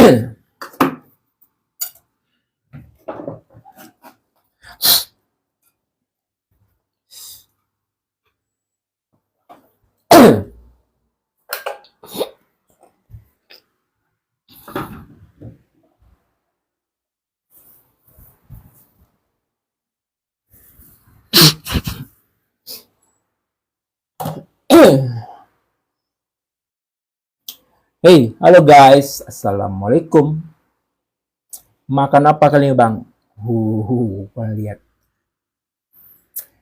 Hey, halo guys, assalamualaikum. Makan apa kali ini bang? Lihat.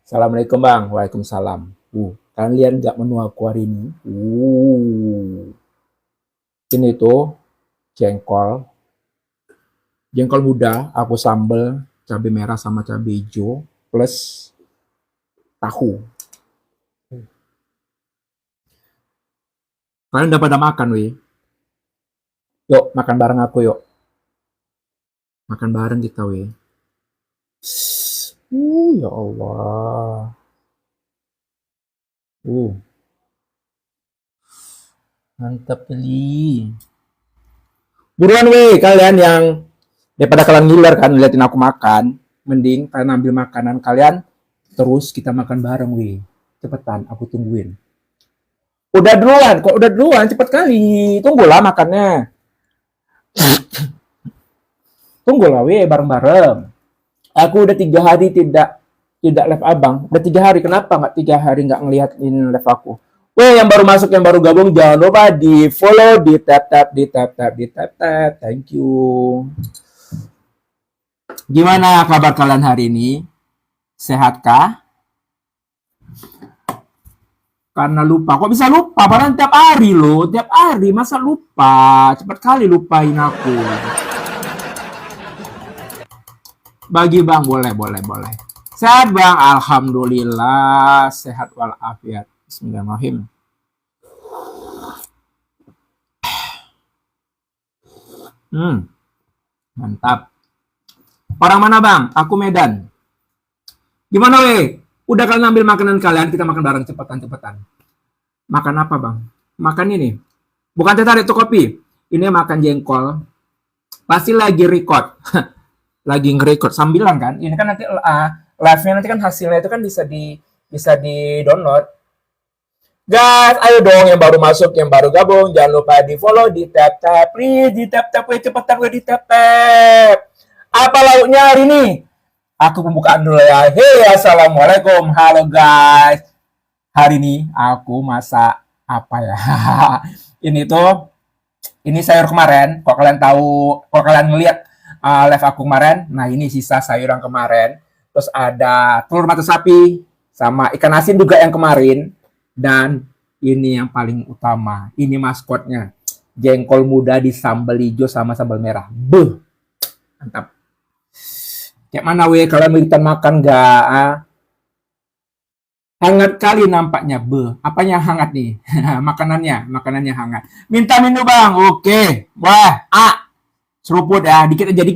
Assalamualaikum bang, waalaikumsalam. Kalian lihat nggak menu aku hari ini? Ini tuh jengkol, jengkol muda. Aku sambel cabai merah sama cabai hijau plus tahu. Kalian udah pada makan, weh? Yuk, makan bareng aku yuk. Makan bareng kita, weh. Ya Allah. Mantap kali. Buruan weh kalian yang daripada kalian ngiler kan ngeliatin aku makan, mending kalian ambil makanan kalian terus kita makan bareng weh. Cepetan, aku tungguin. Udah duluan, kok udah duluan, cepet kali. Tunggulah makannya. Tunggulah weh bareng-bareng. Aku udah 3 hari tidak live abang. Udah 3 hari, kenapa nggak 3 hari nggak ngeliatin live aku? Weh, yang baru masuk, yang baru gabung, jangan lupa di follow, di tap. Thank you. Gimana kabar kalian hari ini? Sehatkah? Karena lupa. Kok bisa lupa? Padahal tiap hari loh. Tiap hari. Masa lupa? Cepat kali lupain aku. Bagi bang, boleh. Sehat bang, alhamdulillah. Sehat walafiat. Bismillahirrahmanirrahim. Mantap. Orang mana bang? Aku Medan. Gimana weh? Udah kalian ambil makanan kalian, kita makan bareng cepetan. Makan apa bang? Makan ini. Bukan teh tarik tuh kopi. Ini makan jengkol. Pasti lagi record. Lagi nge-record sambilan kan? Ini kan nanti live-nya nanti kan hasilnya itu kan bisa di download. Guys, ayo dong yang baru masuk, yang baru gabung, jangan lupa di follow, di tap, please, di tap, cepetan gue di tap. Apa lauknya hari ini? Aku pembukaan dulu ya. Hey, assalamualaikum, halo guys. Hari ini aku masak apa ya? Ini sayur kemarin. Kalau kalian tahu, kalau kalian ngeliat live aku kemarin, nah ini sisa sayuran kemarin. Terus ada telur mata sapi sama ikan asin juga yang kemarin. Dan ini yang paling utama, ini maskotnya, jengkol muda di sambal hijau sama sambal merah. Mantap. Kayak mana weh, kalian mau kita makan gak? Hangat kali nampaknya. Apanya hangat nih? Makanannya hangat. Minta minum bang, oke. Wah, seruput ya, dikit aja.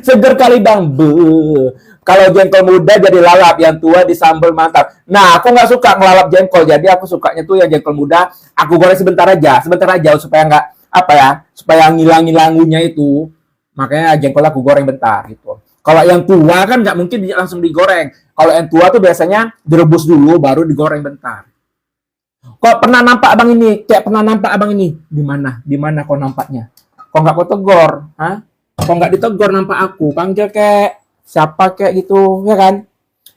Seger kali bang. Kalau jengkol muda jadi lalap, yang tua disambal mantap. Nah, aku nggak suka ngelalap jengkol, jadi aku sukanya tuh yang jengkol muda. Aku goreng sebentar aja supaya nggak supaya ngilang-ngilangunya itu. Makanya jengkol aku goreng bentar gitu. Kalau yang tua kan nggak mungkin langsung digoreng. Kalau yang tua tuh biasanya direbus dulu baru digoreng bentar. Kok pernah nampak abang ini? Kayak pernah nampak abang ini? Di mana kok nampaknya? Kok nggak kau tegur? Kok nggak ditegur nampak aku? Panggil kayak siapa kayak gitu, ya kan?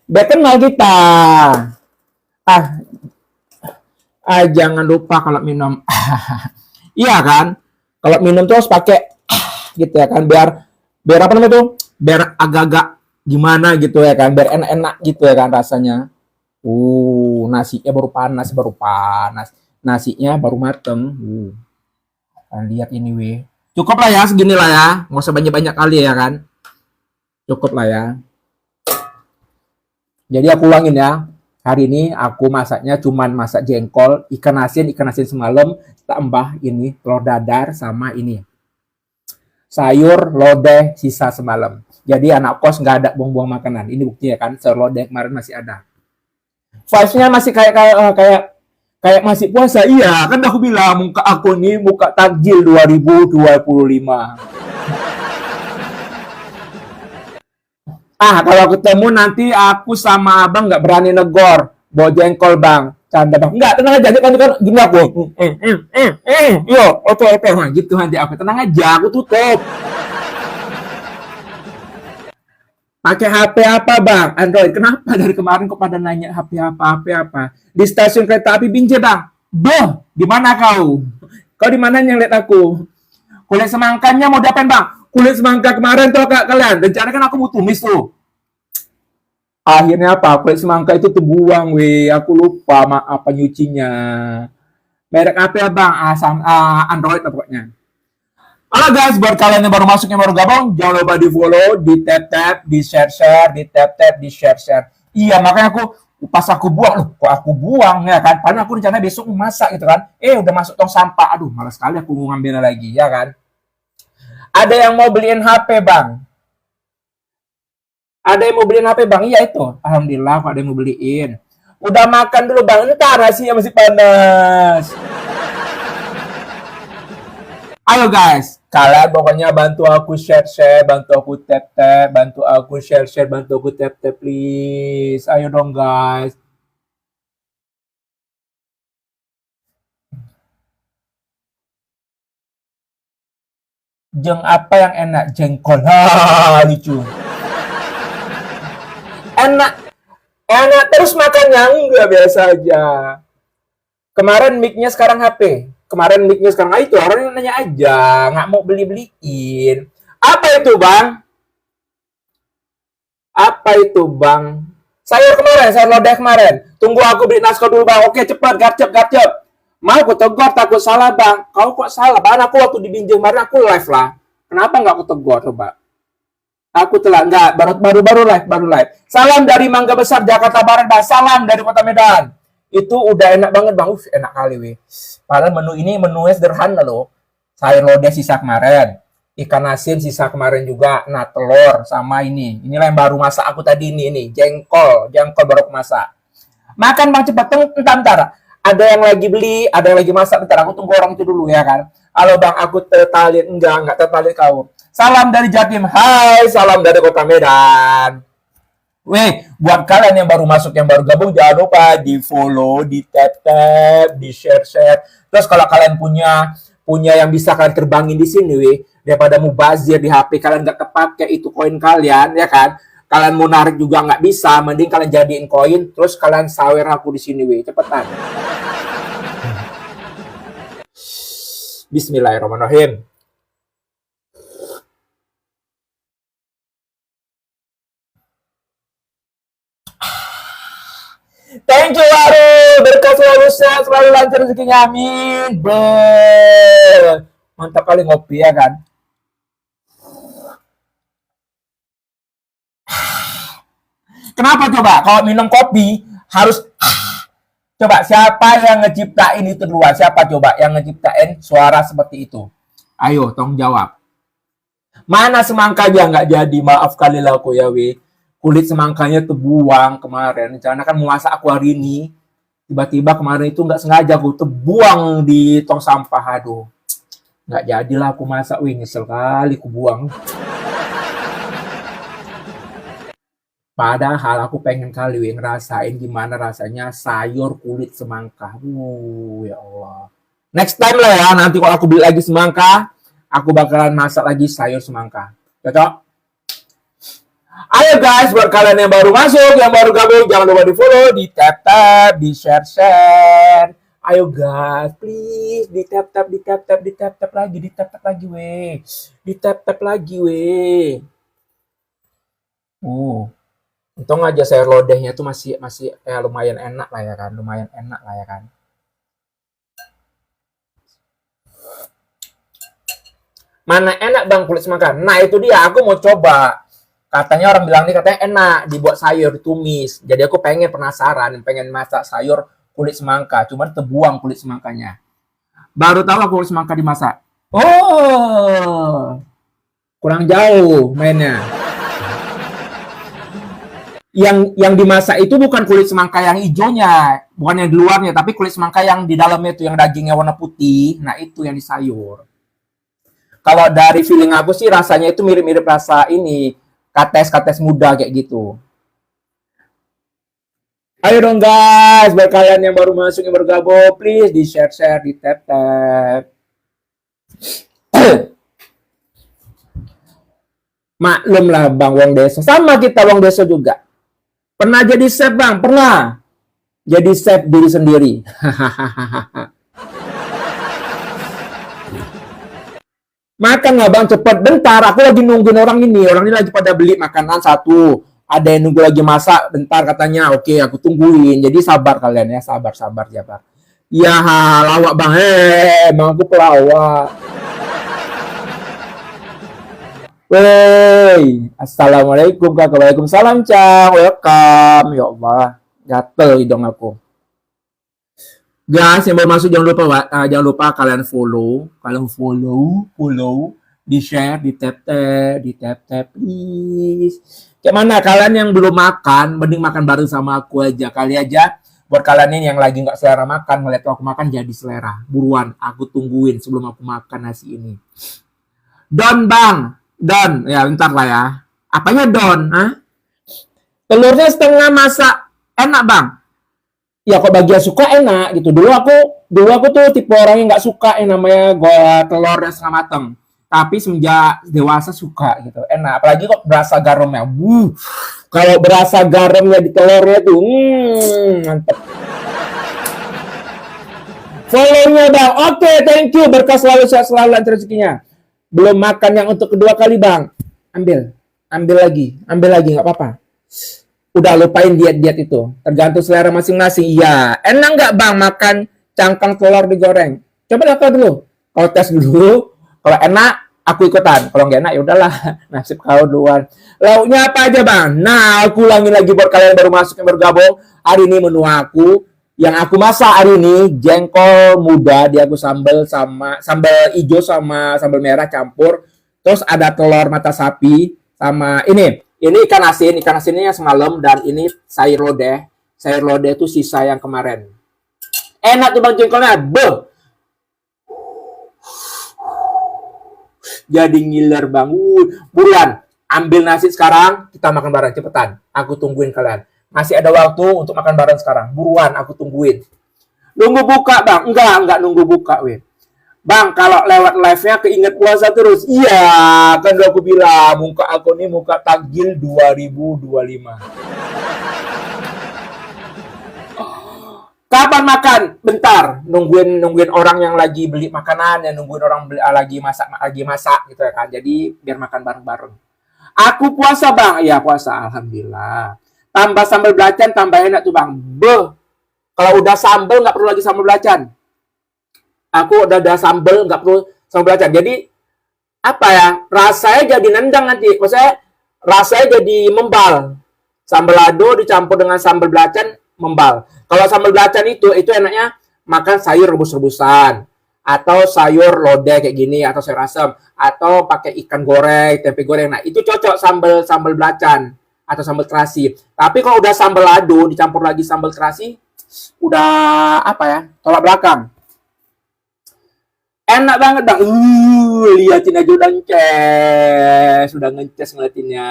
Biar kenal kita. Jangan lupa kalau minum. Iya kan? Kalau minum tuh harus pakai gitu ya kan? Biar apa namanya tuh? Biar agak-agak gimana gitu ya kan? Biar enak-enak gitu ya kan rasanya. Nasinya baru panas. Nasinya baru mateng. Lihat ini weh. Cukup lah ya, segini lah ya. Nggak usah banyak-banyak kali ya kan. Cukup lah ya. Jadi aku ulangin ya. Hari ini aku masaknya cuman masak jengkol, ikan asin semalam, tambah ini telur dadar sama ini sayur lodeh sisa semalam. Jadi anak kos nggak ada buang-buang makanan. Ini buktinya kan, sayur lodeh kemarin masih ada. Vibes-nya masih kayak masih puasa. Iya, kan aku bilang muka aku nih muka takjil 2025. Kalau ketemu nanti aku sama abang nggak berani negor. Bawa jengkol bang. Canda bang. Nggak, tenang aja. Kan gini aku. Yo, oke. Nah, gitu nanti aku. Tenang aja, aku tutup. Pakai HP apa bang? Android. Kenapa dari kemarin kok pada nanya HP apa? Di stasiun kereta api Binjai bang. Boh, di mana kau? Kau di mana yang lihat aku? Kulit semangkanya mau diapain bang? Kulit semangka kemarin tuh kalian. Rencana kan aku mau tumis tuh. Akhirnya apa? Kulit semangka itu terbuang, weh. Aku lupa apa nyucinya. Merek apa ya bang? Android lah pokoknya. Halo guys, buat kalian yang baru masuk, yang baru gabung, jangan lupa di follow, di tap, di share, di tap, di share. Iya, makanya pas aku buang, loh, kok aku buang ya kan? Padahal aku rencana besok masak gitu kan. Udah masuk tong sampah. Aduh, malas sekali aku ngambilnya lagi, ya kan? Ada yang mau beliin HP, Bang? Ada yang mau beliin HP, Bang? Iya itu. Alhamdulillah, kok ada yang mau beliin. Udah makan dulu, Bang. Ntar nasinya masih panas. Ayo guys, kalian pokoknya bantu aku share, bantu aku tap, bantu aku share, bantu aku tap, please. Ayo dong guys. Jeng apa yang enak? Jengkol. Lucu. Enak terus makannya? Enggak, biasa aja. Kemarin mic-nya, sekarang HP. Kemarin mic-nya, sekarang itu. Orang nanya aja, nggak mau beliin. Apa itu bang? Sayur kemarin, sayur lodeh kemarin. Tunggu aku beli naskah dulu bang. Oke, cepat, garcep. Mau aku tegur, takut salah bang. Kau kok salah bang? Aku waktu di Binjai kemarin aku live lah. Kenapa nggak aku tegur coba? Aku telah nggak, baru live. Salam dari Mangga Besar, Jakarta Barat bang. Salam dari Kota Medan. Itu udah enak banget bang. Enak kali weh. Padahal menunya sederhana loh. Sayur lodeh sisa kemarin, ikan asin sisa kemarin juga, nah telur sama inilah yang baru masak aku tadi, ini jengkol baru aku masak. Makan bang, cepat, entar ada yang lagi beli, ada yang lagi masak, bentar aku tunggu orang itu dulu ya kan. Halo bang, aku tertarik. Enggak tertarik kau. Salam dari Jatim. Hai, salam dari Kota Medan. Weh, buat kalian yang baru masuk, yang baru gabung, jangan lupa di follow, di tap, di share. Terus kalau kalian punya yang bisa kalian terbangin di sini, weh, daripada mubazir di HP kalian nggak kepake itu koin kalian, ya kan? Kalian mau narik juga nggak bisa, mending kalian jadiin koin, terus kalian sawer aku di sini, weh, cepetan. Bismillahirrahmanirrahim. Thank you Waru, berkah selalu sehat, selalu lancar rezekinya, amin. Mantap kali ngopi ya kan. Kenapa coba kalau minum kopi harus coba, siapa yang ngeciptain itu duluan? Siapa coba yang ngeciptain suara seperti itu? Ayo, tolong jawab. Mana semangkanya nggak jadi? Maaf kali lah aku ya, weh. Kulit semangkanya terbuang kemarin. Karena kan mau masak aku hari ini. Tiba-tiba kemarin itu nggak sengaja aku terbuang di tong sampah. Aduh, nggak jadilah aku masak. Wih, nyesel kali aku buang. Padahal aku pengen kali ngerasain gimana rasanya sayur kulit semangka. Ya Allah. Next time lah ya, nanti kalau aku beli lagi semangka, aku bakalan masak lagi sayur semangka. Cocok? Ayo guys, buat kalian yang baru masuk, yang baru gabung, jangan lupa di follow, di tap, di share. Ayo guys, please di tap lagi, weh. Di tap lagi, weh. Untung aja sayur lodehnya tuh masih lumayan enak lah ya kan, Mana enak bang kulit semangka? Nah itu dia, aku mau coba. Katanya orang bilang nih katanya enak dibuat sayur tumis. Jadi aku penasaran, pengen masak sayur kulit semangka. Cuman terbuang kulit semangkanya. Baru tahu aku kulit semangka dimasak. Oh, kurang jauh mainnya. Yang dimasak itu bukan kulit semangka yang hijaunya, bukan yang di luarnya, tapi kulit semangka yang di dalamnya itu yang dagingnya warna putih. Nah, itu yang disayur. Kalau dari feeling aku sih rasanya itu mirip-mirip rasa ini kates-kates muda kayak gitu. Ayo dong guys, buat kalian yang baru masuk yang bergabung, please di share-share, di tap-tap. Maklum lah Bang Wong Desa. Sama kita Wong Desa juga. Pernah jadi chef Bang? Pernah. Jadi chef diri sendiri. Makan lah Bang, cepet. Bentar, aku lagi nungguin orang ini. Orang ini lagi pada beli makanan satu. Ada yang nunggu lagi masak, bentar katanya. Oke, aku tungguin. Jadi sabar kalian ya, sabar ya Bang. Ya, lawak Bang. Bang aku pelawak. Wey, assalamualaikum kak, waalaikumsalam cang, welcome, ya Allah, gatel hidung aku. Guys, yang baru masuk jangan lupa, jangan lupa kalian follow, di share, di tap, please. Kayak mana kalian yang belum makan, mending makan bareng sama aku aja, kali aja. Buat kalian ini yang lagi nggak selera makan, ngeliat aku makan jadi selera. Buruan, aku tungguin sebelum aku makan nasi ini. Don bang, Don, ya bentar lah ya. Apanya Don? Hah? Telurnya setengah masak, enak bang. Ya kok bagian suka enak gitu. Dulu aku tuh tipe orang yang nggak suka yang namanya telur yang setengah mateng. Tapi semenjak dewasa suka gitu, enak. Apalagi kok berasa garamnya. Kalau berasa garamnya di telurnya tuh, mantep. Follow-nya bang. Oke, thank you. Berkah selalu, sehat selalu, lancar rezekinya. Belum makan yang untuk kedua kali bang. Ambil lagi, nggak apa-apa. Udah lupain diet-diet itu. Tergantung selera masing-masing. Iya, enak nggak bang makan cangkang telur digoreng? Coba daftar dulu. Kalau tes dulu, kalau enak aku ikutan. Kalau nggak enak ya udahlah, nasib kau duluan. Lauknya apa aja bang? Nah, aku ulangin lagi buat kalian yang baru masuk yang bergabung. Hari ini menu aku yang aku masak hari ini jengkol muda, dia aku sambal hijau sama sambal merah campur. Terus ada telur mata sapi sama ini ikan asinnya semalam dan ini sayur lodeh. Sayur lodeh itu sisa yang kemarin. Enak tuh bang jengkolnya. Beuh. Jadi ngiler bang. Buruan. Ambil nasi sekarang. Kita makan bareng cepetan. Aku tungguin kalian. Masih ada waktu untuk makan bareng sekarang. Buruan aku tungguin. Nunggu buka bang. Enggak nunggu buka weh. Bang, kalau lewat live-nya keinget puasa terus. Iya, kan udah aku bilang, muka aku nih muka takjil 2025. Kapan makan? Bentar, nungguin orang yang lagi beli makanan, ya nungguin orang lagi masak gitu ya kan. Jadi biar makan bareng-bareng. Aku puasa, Bang. Iya, puasa, alhamdulillah. Tambah sambal belacan, tambah enak tuh, Bang. Beuh. Kalau udah sambal nggak perlu lagi sambal belacan. Aku udah ada sambel nggak perlu sambal belacan. Jadi apa ya, rasanya jadi nendang nanti, maksudnya rasanya jadi membal. Sambal lado dicampur dengan sambal belacan membal. Kalau sambal belacan itu enaknya makan sayur rebus-rebusan atau sayur lodeh kayak gini atau sayur asam atau pakai ikan goreng, tempe goreng. Nah itu cocok sambal belacan atau sambal terasi. Tapi kalau udah sambal lado dicampur lagi sambal terasi, udah apa ya, tolak belakang. Enak banget bang. Liatin aja udah nges. Sudah ngeces ngeliatinnya.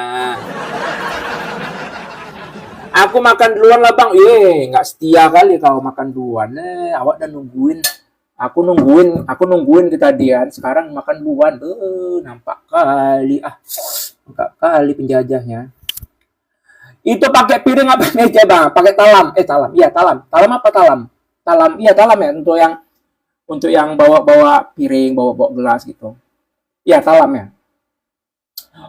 Aku makan duluan lah bang. Nggak setia kali kalau makan duluan. Awak udah nungguin. Aku nungguin ketadian. Sekarang makan duluan. Nampak kali. Nampak kali penjajahnya. Itu pakai piring apa meja bang? Pakai talam. Talam. Iya talam. Talam apa talam? Talam. Iya talam ya. Untuk yang bawa-bawa piring, bawa-bawa gelas gitu. Ya, talam ya.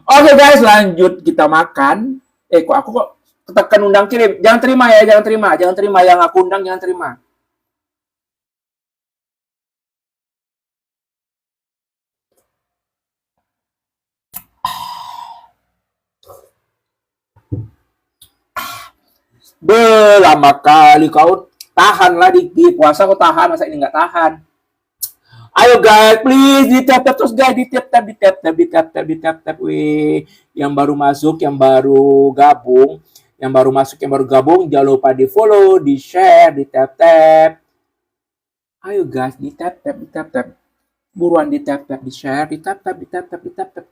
Oke guys, lanjut kita makan. Kok aku tekan undang kirim. Jangan terima ya, jangan terima yang aku undang, jangan terima. Lama kali kau tahanlah di puasa, kau tahan, masa ini nggak tahan. Ayo guys, please di tap tap terus guys, di tap tap, di tap tap, di tap tap, di tap tap. Wih, yang baru masuk, yang baru gabung, yang baru masuk, yang baru gabung, jangan lupa di follow, di share, di tap tap. Ayo guys, di tap tap, di tap tap. Buruan di tap tap, di share, di tap tap, di tap tap, di tap tap.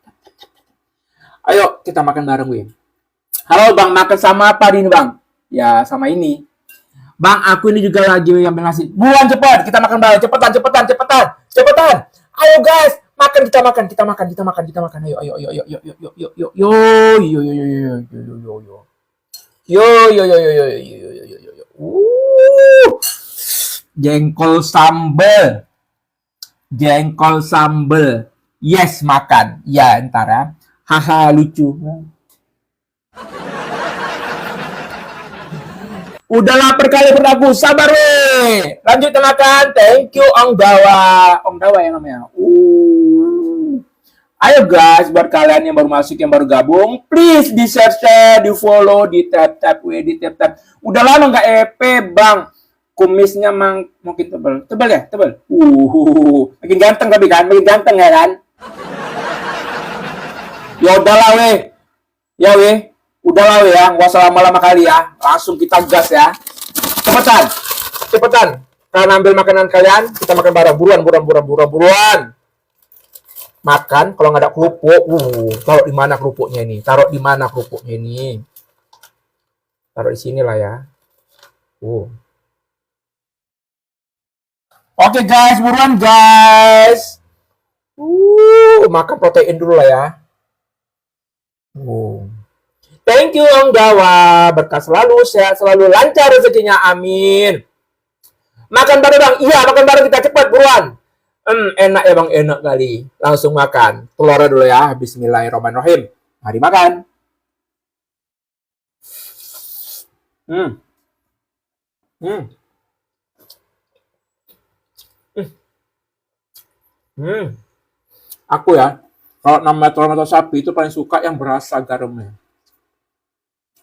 Ayo kita makan bareng wih. Halo bang, makan sama apa ini bang? Ya sama ini. Bang, aku ini juga lagi ambil nasi. Buruan cepat, kita makan bareng. Cepetan, cepetan, cepetan, cepetan. Ayo guys, makan, kita makan, kita makan, kita makan, kita makan. Ayo, ayo, ayo, ayo, ayo, ayo, ayo, ayo, yo, yo, yo, yo, yo, yo, yo, yo, yo, yo, yo, yo, yo, yo, yo, yo. Jengkol sambal, jengkol sambal. Yes, makan. Ya, ntar ya. Haha, lucu. Udah lapar kali beragu, sabar weh. Lanjut makan. Thank you Om Dawa. Om Dawa yang namanya. Ayo guys, buat kalian yang baru masuk, yang baru gabung, please di share, di follow, di tap weh, di tap. Udah lama nggak EP bang. Kumisnya mungkin tebel. Tebel ya? Tebel. Makin ganteng tapi kan? Makin ganteng ya kan? Ya udahlah weh. Ya weh. Udahlah ya, nggak usah lama-lama kali ya. Langsung kita gas ya. Cepetan. Cepetan. Kalian ambil makanan kalian, kita makan bareng. Buruan. Makan, kalau nggak ada kerupuk. Taruh di mana kerupuknya ini? Taruh di mana kerupuknya ini? Taruh di sini lah ya. Oke guys, buruan guys. Makan protein dulu lah ya. Thank you Om Dawa, berkah selalu, sehat selalu, lancar rezekinya, amin. Makan bareng bang, iya makan bareng kita cepat buruan. Enak ya bang, enak kali. Langsung makan. Telurnya dulu ya, bismillahirrahmanirrahim. Mari makan. Aku ya, kalau nama telur mata sapi itu paling suka yang berasa garamnya.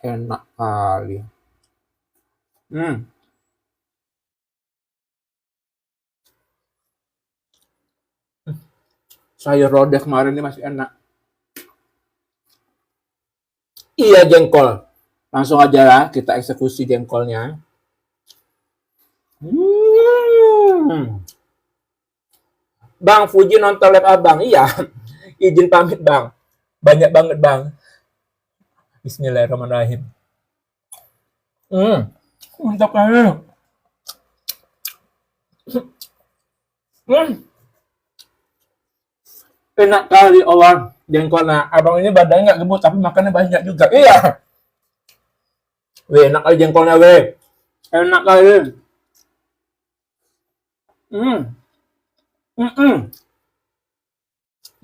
Enak kali. Sayur lodeh kemarin ini masih enak. Iya jengkol. Langsung aja lah kita eksekusi jengkolnya. Bang, Fuji nonton live abang. Iya. Izin pamit bang. Banyak banget bang. Bismillahirrahmanirrahim. Mantap kali. Enak kali Allah jengkolnya. Abang ini badannya nggak gemuk tapi makannya banyak juga. Iya. Weh, enak kali jengkolnya weh. Enak kali.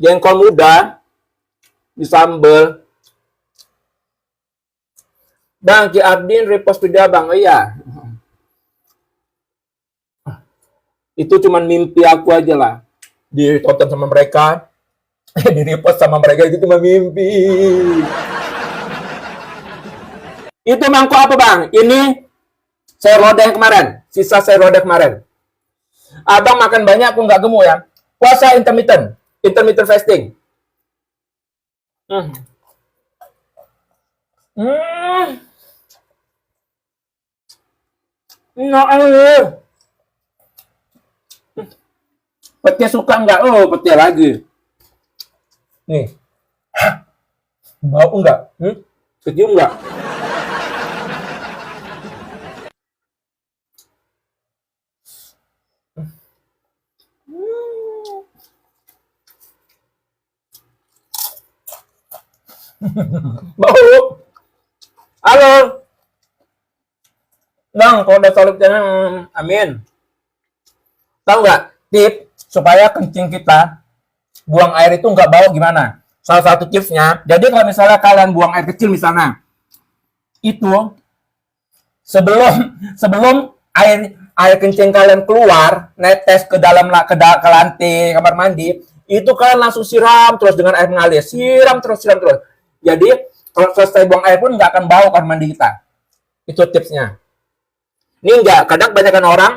Jengkol muda disambel. Bang, Ki Ardin repost video abang. Oh iya. Itu cuman mimpi aku aja lah. Ditonton sama mereka. Di repost sama mereka itu cuma mimpi. Itu mangkok apa bang? Ini sayur lodeh kemarin. Sisa sayur lodeh kemarin. Abang makan banyak aku nggak gemuk ya. Puasa intermittent fasting. Nah, Petia suka nggak? Oh, petia lagi. Nih. Mau nggak? Kecium nggak? Bau. Halo. Bang, kalau udah solid jangan amin. Tahu nggak tips supaya kencing kita buang air itu nggak bau gimana? Salah satu tipsnya, jadi kalau misalnya kalian buang air kecil misalnya, itu sebelum air kencing kalian keluar, netes ke dalam ke lantai kamar mandi, itu kalian langsung siram terus dengan air mengalir, siram terus. Jadi kalau selesai buang air pun nggak akan bau kamar mandi kita. Itu tipsnya. Ini enggak, kadang kebanyakan orang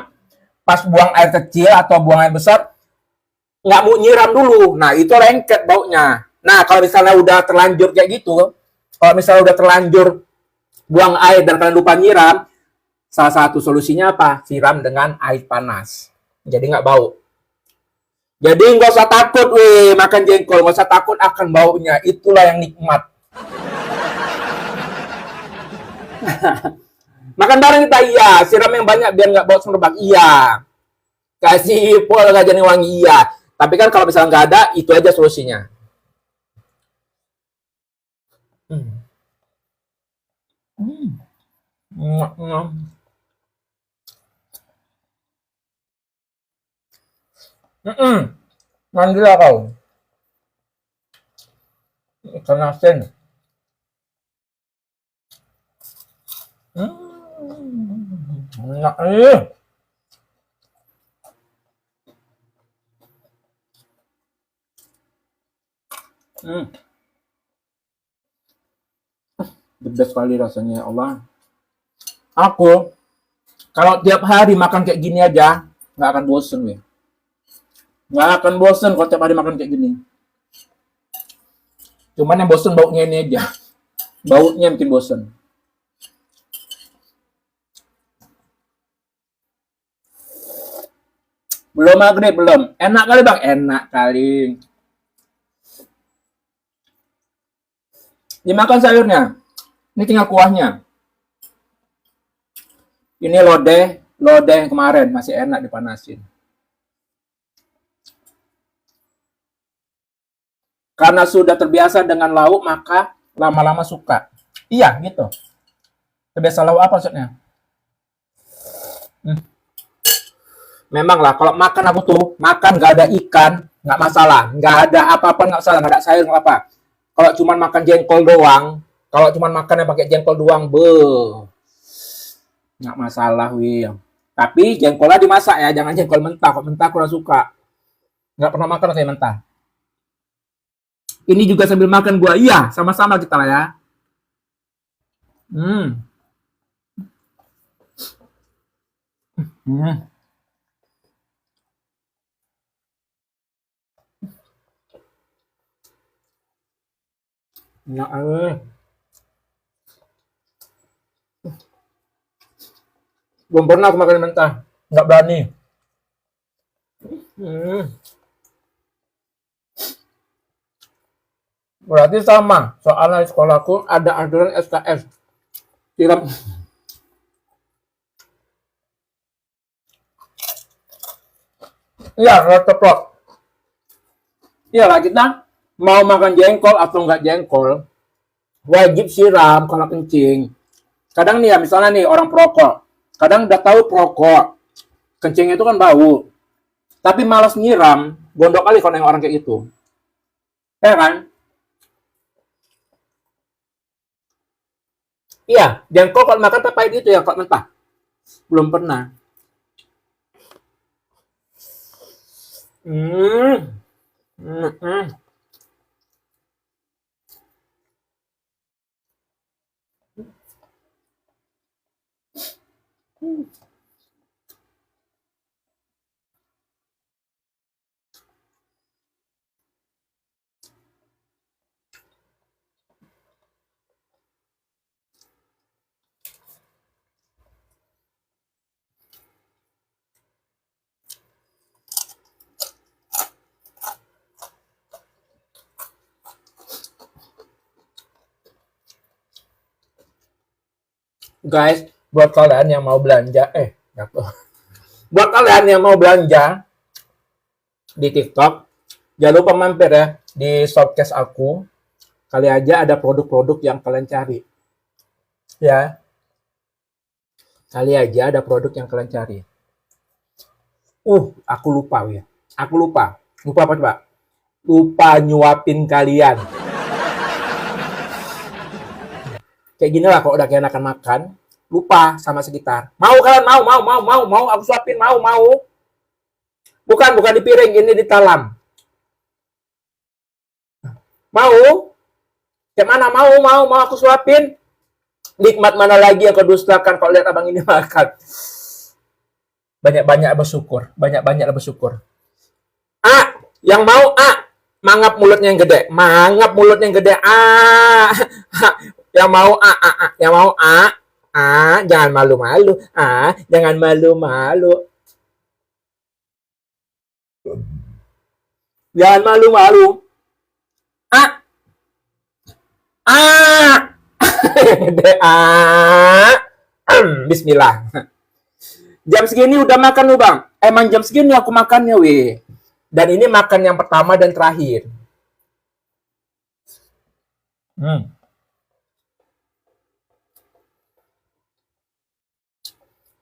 pas buang air kecil atau buang air besar nggak mau nyiram dulu. Nah, itu lengket baunya. Nah, kalau misalnya udah terlanjur kayak gitu, kalau misalnya udah terlanjur buang air dan kalian lupa nyiram, salah satu solusinya apa? Siram dengan air panas. Jadi nggak bau. Jadi nggak usah takut, weh, makan jengkol. Nggak usah takut akan baunya. Itulah yang nikmat. Makan bareng kita, iya. Siram yang banyak biar nggak bau semerbak, iya. Kasih pol gajah wangi, iya. Tapi kan kalau misalnya nggak ada, itu aja solusinya. Hmm. Hmm. Hmm. Hmm. Mandilah kau. Ikan asin. Enak. The best sekali rasanya, ya Allah. Aku kalau tiap hari makan kayak gini aja nggak akan bosen, weh. Nggak akan bosen kalau tiap hari makan kayak gini. Cuman yang bosen baunya ini aja. Baunya yang bikin bosen. Belum maghrib, belum. Enak kali bang, enak kali. Dimakan sayurnya. Ini tinggal kuahnya. Ini lodeh, lodeh yang kemarin masih enak dipanasin. Karena sudah terbiasa dengan lauk, maka lama-lama suka. Iya, gitu. Terbiasa lauk apa maksudnya? Memang lah, kalau makan aku tuh, makan nggak ada ikan, nggak masalah. Nggak ada apa-apa, nggak masalah. Nggak ada sayur, nggak apa. Kalau cuma makan jengkol doang, kalau cuma makan yang pakai jengkol doang, nggak masalah, Will. Tapi jengkolnya dimasak ya, jangan jengkol mentah. Kalau mentah kurang suka. Nggak pernah makan saya mentah. Ini juga sambil makan gua. Iya, sama-sama kita lah ya. Hmm. Hmm. Nah, belum pernah aku makan mentah. Nggak berani. Hmm. Berarti sama. Soalnya di sekolahku ada aturan SKS. Siram. Iya, ceplok. Iya lah, kita mau makan jengkol atau nggak jengkol, wajib siram kalau kencing. Kadang nih ya, misalnya nih orang perokok. Kadang udah tahu perokok, kencingnya itu kan bau. Tapi malas nyiram, gondok kali kalau yang orang kayak itu. Ya kan? Iya, jengkol kalau makan tapi pahit itu ya kalau mentah. Belum pernah. Hmm. Hmm. Hmm. Guys, buat kalian yang mau belanja, buat kalian yang mau belanja di TikTok, jangan lupa mampir ya di shopcase aku. Kali aja ada produk-produk yang kalian cari. Ya, kali aja ada produk yang kalian cari. Aku lupa ya. Aku lupa. Lupa apa coba? Lupa nyuapin kalian. Kayak gini lah kalau udah keenakan makan, lupa sama sekitar. Mau kalian mau aku suapin mau. Bukan di piring, ini di talam. Mau? Kayak mana mau aku suapin? Nikmat mana lagi yang kau dustakan kalau lihat abang ini makan? Banyak-banyak bersyukur. Banyak-banyak bersyukur. Yang mau mangap mulutnya yang gede. Mangap mulutnya yang gede. Yang mau yang mau jangan malu-malu. Jangan malu-malu. Jangan malu-malu. Gede. Bismillah. Jam segini udah makan lu, Bang? Emang jam segini aku makannya, weh. Dan ini makan yang pertama dan terakhir.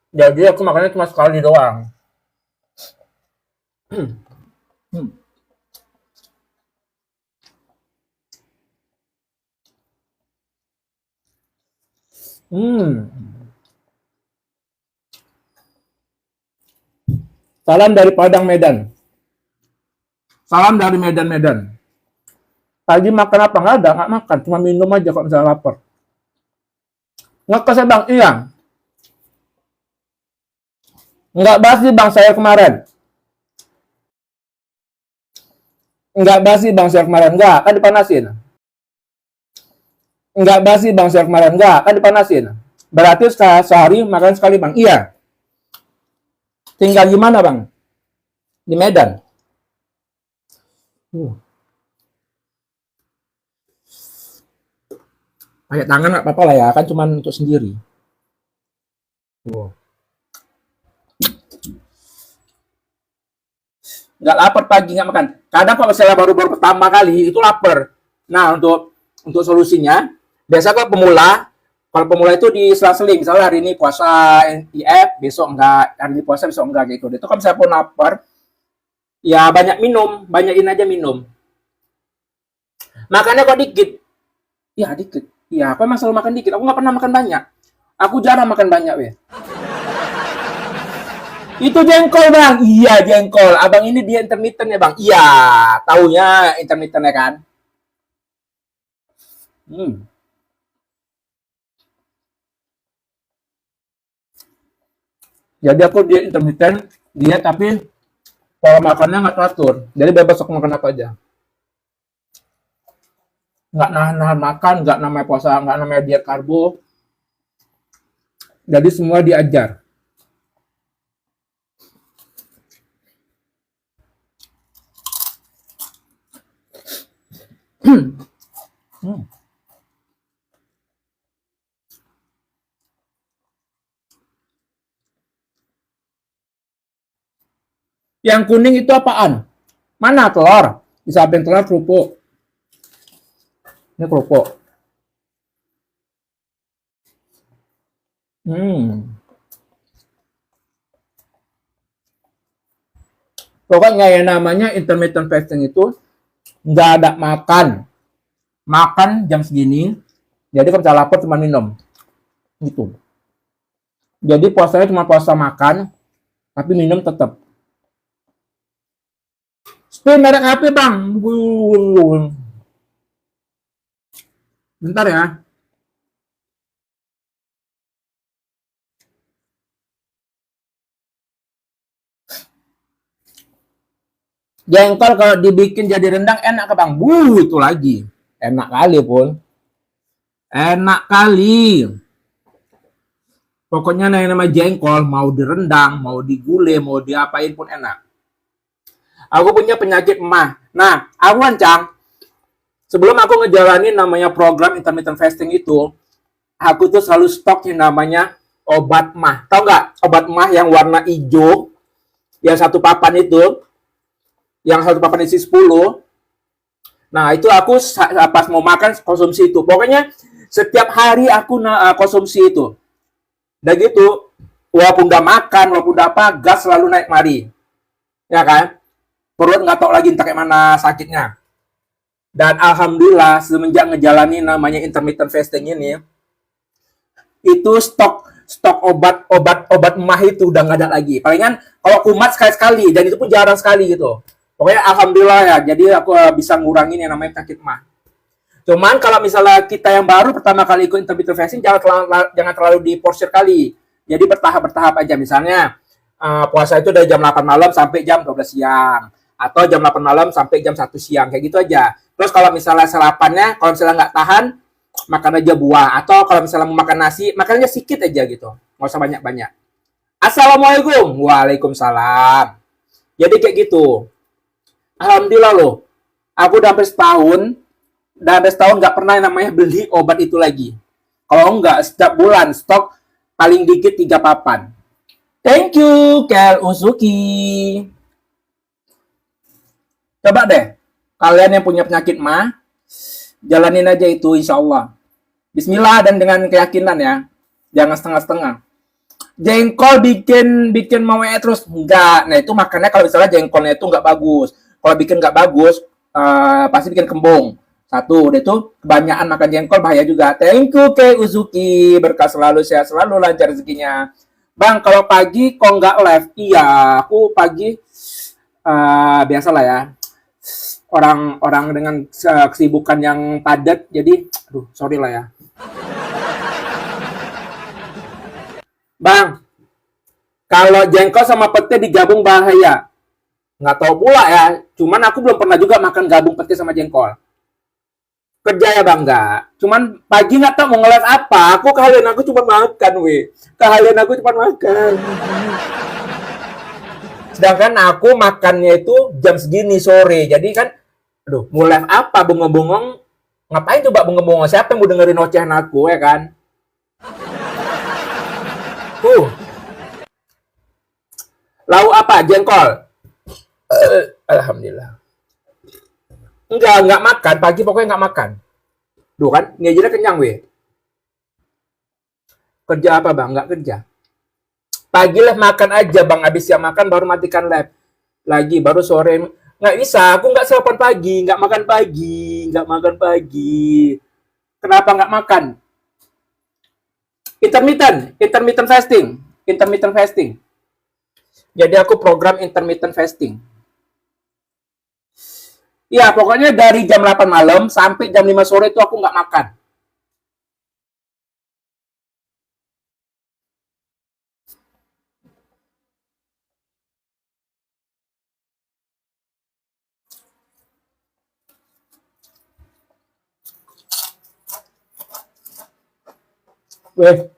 Jadi aku makannya cuma sekali doang. Salam dari Padang, Medan. Salam dari Medan. Tadi makan apa? Nggak makan. Cuma minum aja kalau misalnya lapar. Ngekas ya, Bang? Iya. Nggak basi, Bang, saya kemarin. Nggak basi, Bang, saya kemarin. Nggak, kan dipanasin. Nggak basi, Bang, saya kemarin. Nggak, kan dipanasin. Berarti sehari makan sekali, Bang. Iya. Tinggal di mana, Bang? Di Medan. Pakai tangan nggak apa-apa lah ya, kan cuma untuk sendiri. Nggak lapar pagi nggak makan. Kadang kalau misalnya baru pertama kali itu lapar. Nah, untuk solusinya, biasa kalau pemula itu diselang-seling. Misalnya hari ini puasa IF, besok enggak. Hari ini puasa, besok enggak gitu. Itu kalau misalnya pun lapar, ya banyakin aja minum. Makannya kok dikit? Ya dikit. Ya, aku emang selalu makan dikit. Aku nggak pernah makan banyak. Aku jarang makan banyak, weh. Itu jengkol, Bang. Iya, jengkol. Abang ini dia intermittent ya, Bang. Iya, taunya intermittent ya kan? Jadi aku dia intermittent, dia tapi pola makannya nggak teratur. Jadi bebas aku makan apa aja. Nggak nahan makan, nggak namanya puasa, nggak namanya diet karbo. Jadi semua diajar. Yang kuning itu apaan? Mana telur? Di samping telur kerupuk. Ini kerupuk. Pokoknya yang namanya intermittent fasting itu nggak ada makan jam segini. Jadi kalau misalnya lapar cuma minum. Gitu. Jadi puasanya cuma puasa makan, tapi minum tetap. Spin merek HP, Bang. Bentar ya. Jengkol kalau dibikin jadi rendang enak ke, Bang? Itu lagi. Enak kali, Pul. Enak kali. Pokoknya yang namanya jengkol, mau direndang, mau digulai, mau diapain pun enak. Aku punya penyakit emah. Nah, aku Cang, sebelum aku ngejalanin namanya program intermittent fasting itu, aku tuh selalu stok yang namanya obat emah. Tahu nggak? Obat emah yang warna hijau, yang satu papan itu, yang satu papan isi 10. Nah, itu aku pas mau makan konsumsi itu. Pokoknya setiap hari aku konsumsi itu. Dan gitu, walaupun udah makan, walaupun udah apa, gas selalu naik mari. Ya kan? Perut nggak tahu lagi entah kayak mana sakitnya. Dan alhamdulillah semenjak ngejalanin namanya intermittent fasting ini, itu stok obat emah itu udah nggak ada lagi. Palingan kalau kumat sekali-sekali, dan itu pun jarang sekali gitu. Pokoknya alhamdulillah ya, jadi aku bisa ngurangin yang namanya penyakit emah. Cuman kalau misalnya kita yang baru pertama kali ikut intermittent fasting, jangan terlalu diporsir kali. Jadi bertahap-bertahap aja. Misalnya puasa itu dari jam 8 malam sampai jam 12 siang. Atau jam 8 malam sampai jam 1 siang. Kayak gitu aja. Terus kalau misalnya sarapannya, kalau misalnya nggak tahan, makan aja buah. Atau kalau misalnya mau makan nasi, makannya sedikit aja gitu. Nggak usah banyak-banyak. Assalamualaikum. Waalaikumsalam. Jadi kayak gitu. Alhamdulillah loh. Aku udah hampir setahun nggak pernah yang namanya beli obat itu lagi. Kalau enggak, setiap bulan stok paling dikit 3 papan. Thank you, Kel Uzuki. Coba deh, kalian yang punya penyakit mah, jalanin aja itu insya Allah. Bismillah dan dengan keyakinan ya. Jangan setengah-setengah. Jengkol bikin mau terus enggak. Nah itu makanya kalau misalnya jengkolnya itu enggak bagus. Kalau bikin enggak bagus, pasti bikin kembung. Satu, udah itu kebanyakan makan jengkol bahaya juga. Thank you Kei Uzuki, berkah selalu, sehat selalu, lancar rezekinya. Bang, kalau pagi kok nggak live? Iya, aku pagi biasalah ya. Orang-orang dengan kesibukan yang padat, jadi, aduh, sorry lah ya. Bang, kalau jengkol sama pete digabung bahaya. Nggak tahu pula ya, cuman aku belum pernah juga makan gabung pete sama jengkol. Kerja ya bang, nggak. Cuman pagi nggak tahu mau ngeliat apa. Keahlian aku cuma makan, weh. Keahlian aku cuma makan. Sedangkan aku makannya itu jam segini sore. Jadi kan, aduh, mau live apa bengong-bengong. Ngapain coba bengong-bengong? Siapa yang mau dengerin ocehan aku, ya kan? Lauk apa? Jengkol. Alhamdulillah. Enggak makan. Pagi pokoknya enggak makan. Duh kan, ini aja udah kenyang weh. Kerja apa bang? Enggak kerja. Pagi lah makan aja bang. Habis siang makan baru matikan lab. Lagi baru sore. Nggak bisa, aku nggak sarapan pagi. Nggak makan pagi. Nggak makan pagi. Kenapa nggak makan? Intermittent fasting. Intermittent fasting. Jadi aku program intermittent fasting. Iya, pokoknya dari jam 8 malam sampai jam 5 sore itu aku nggak makan. Weh,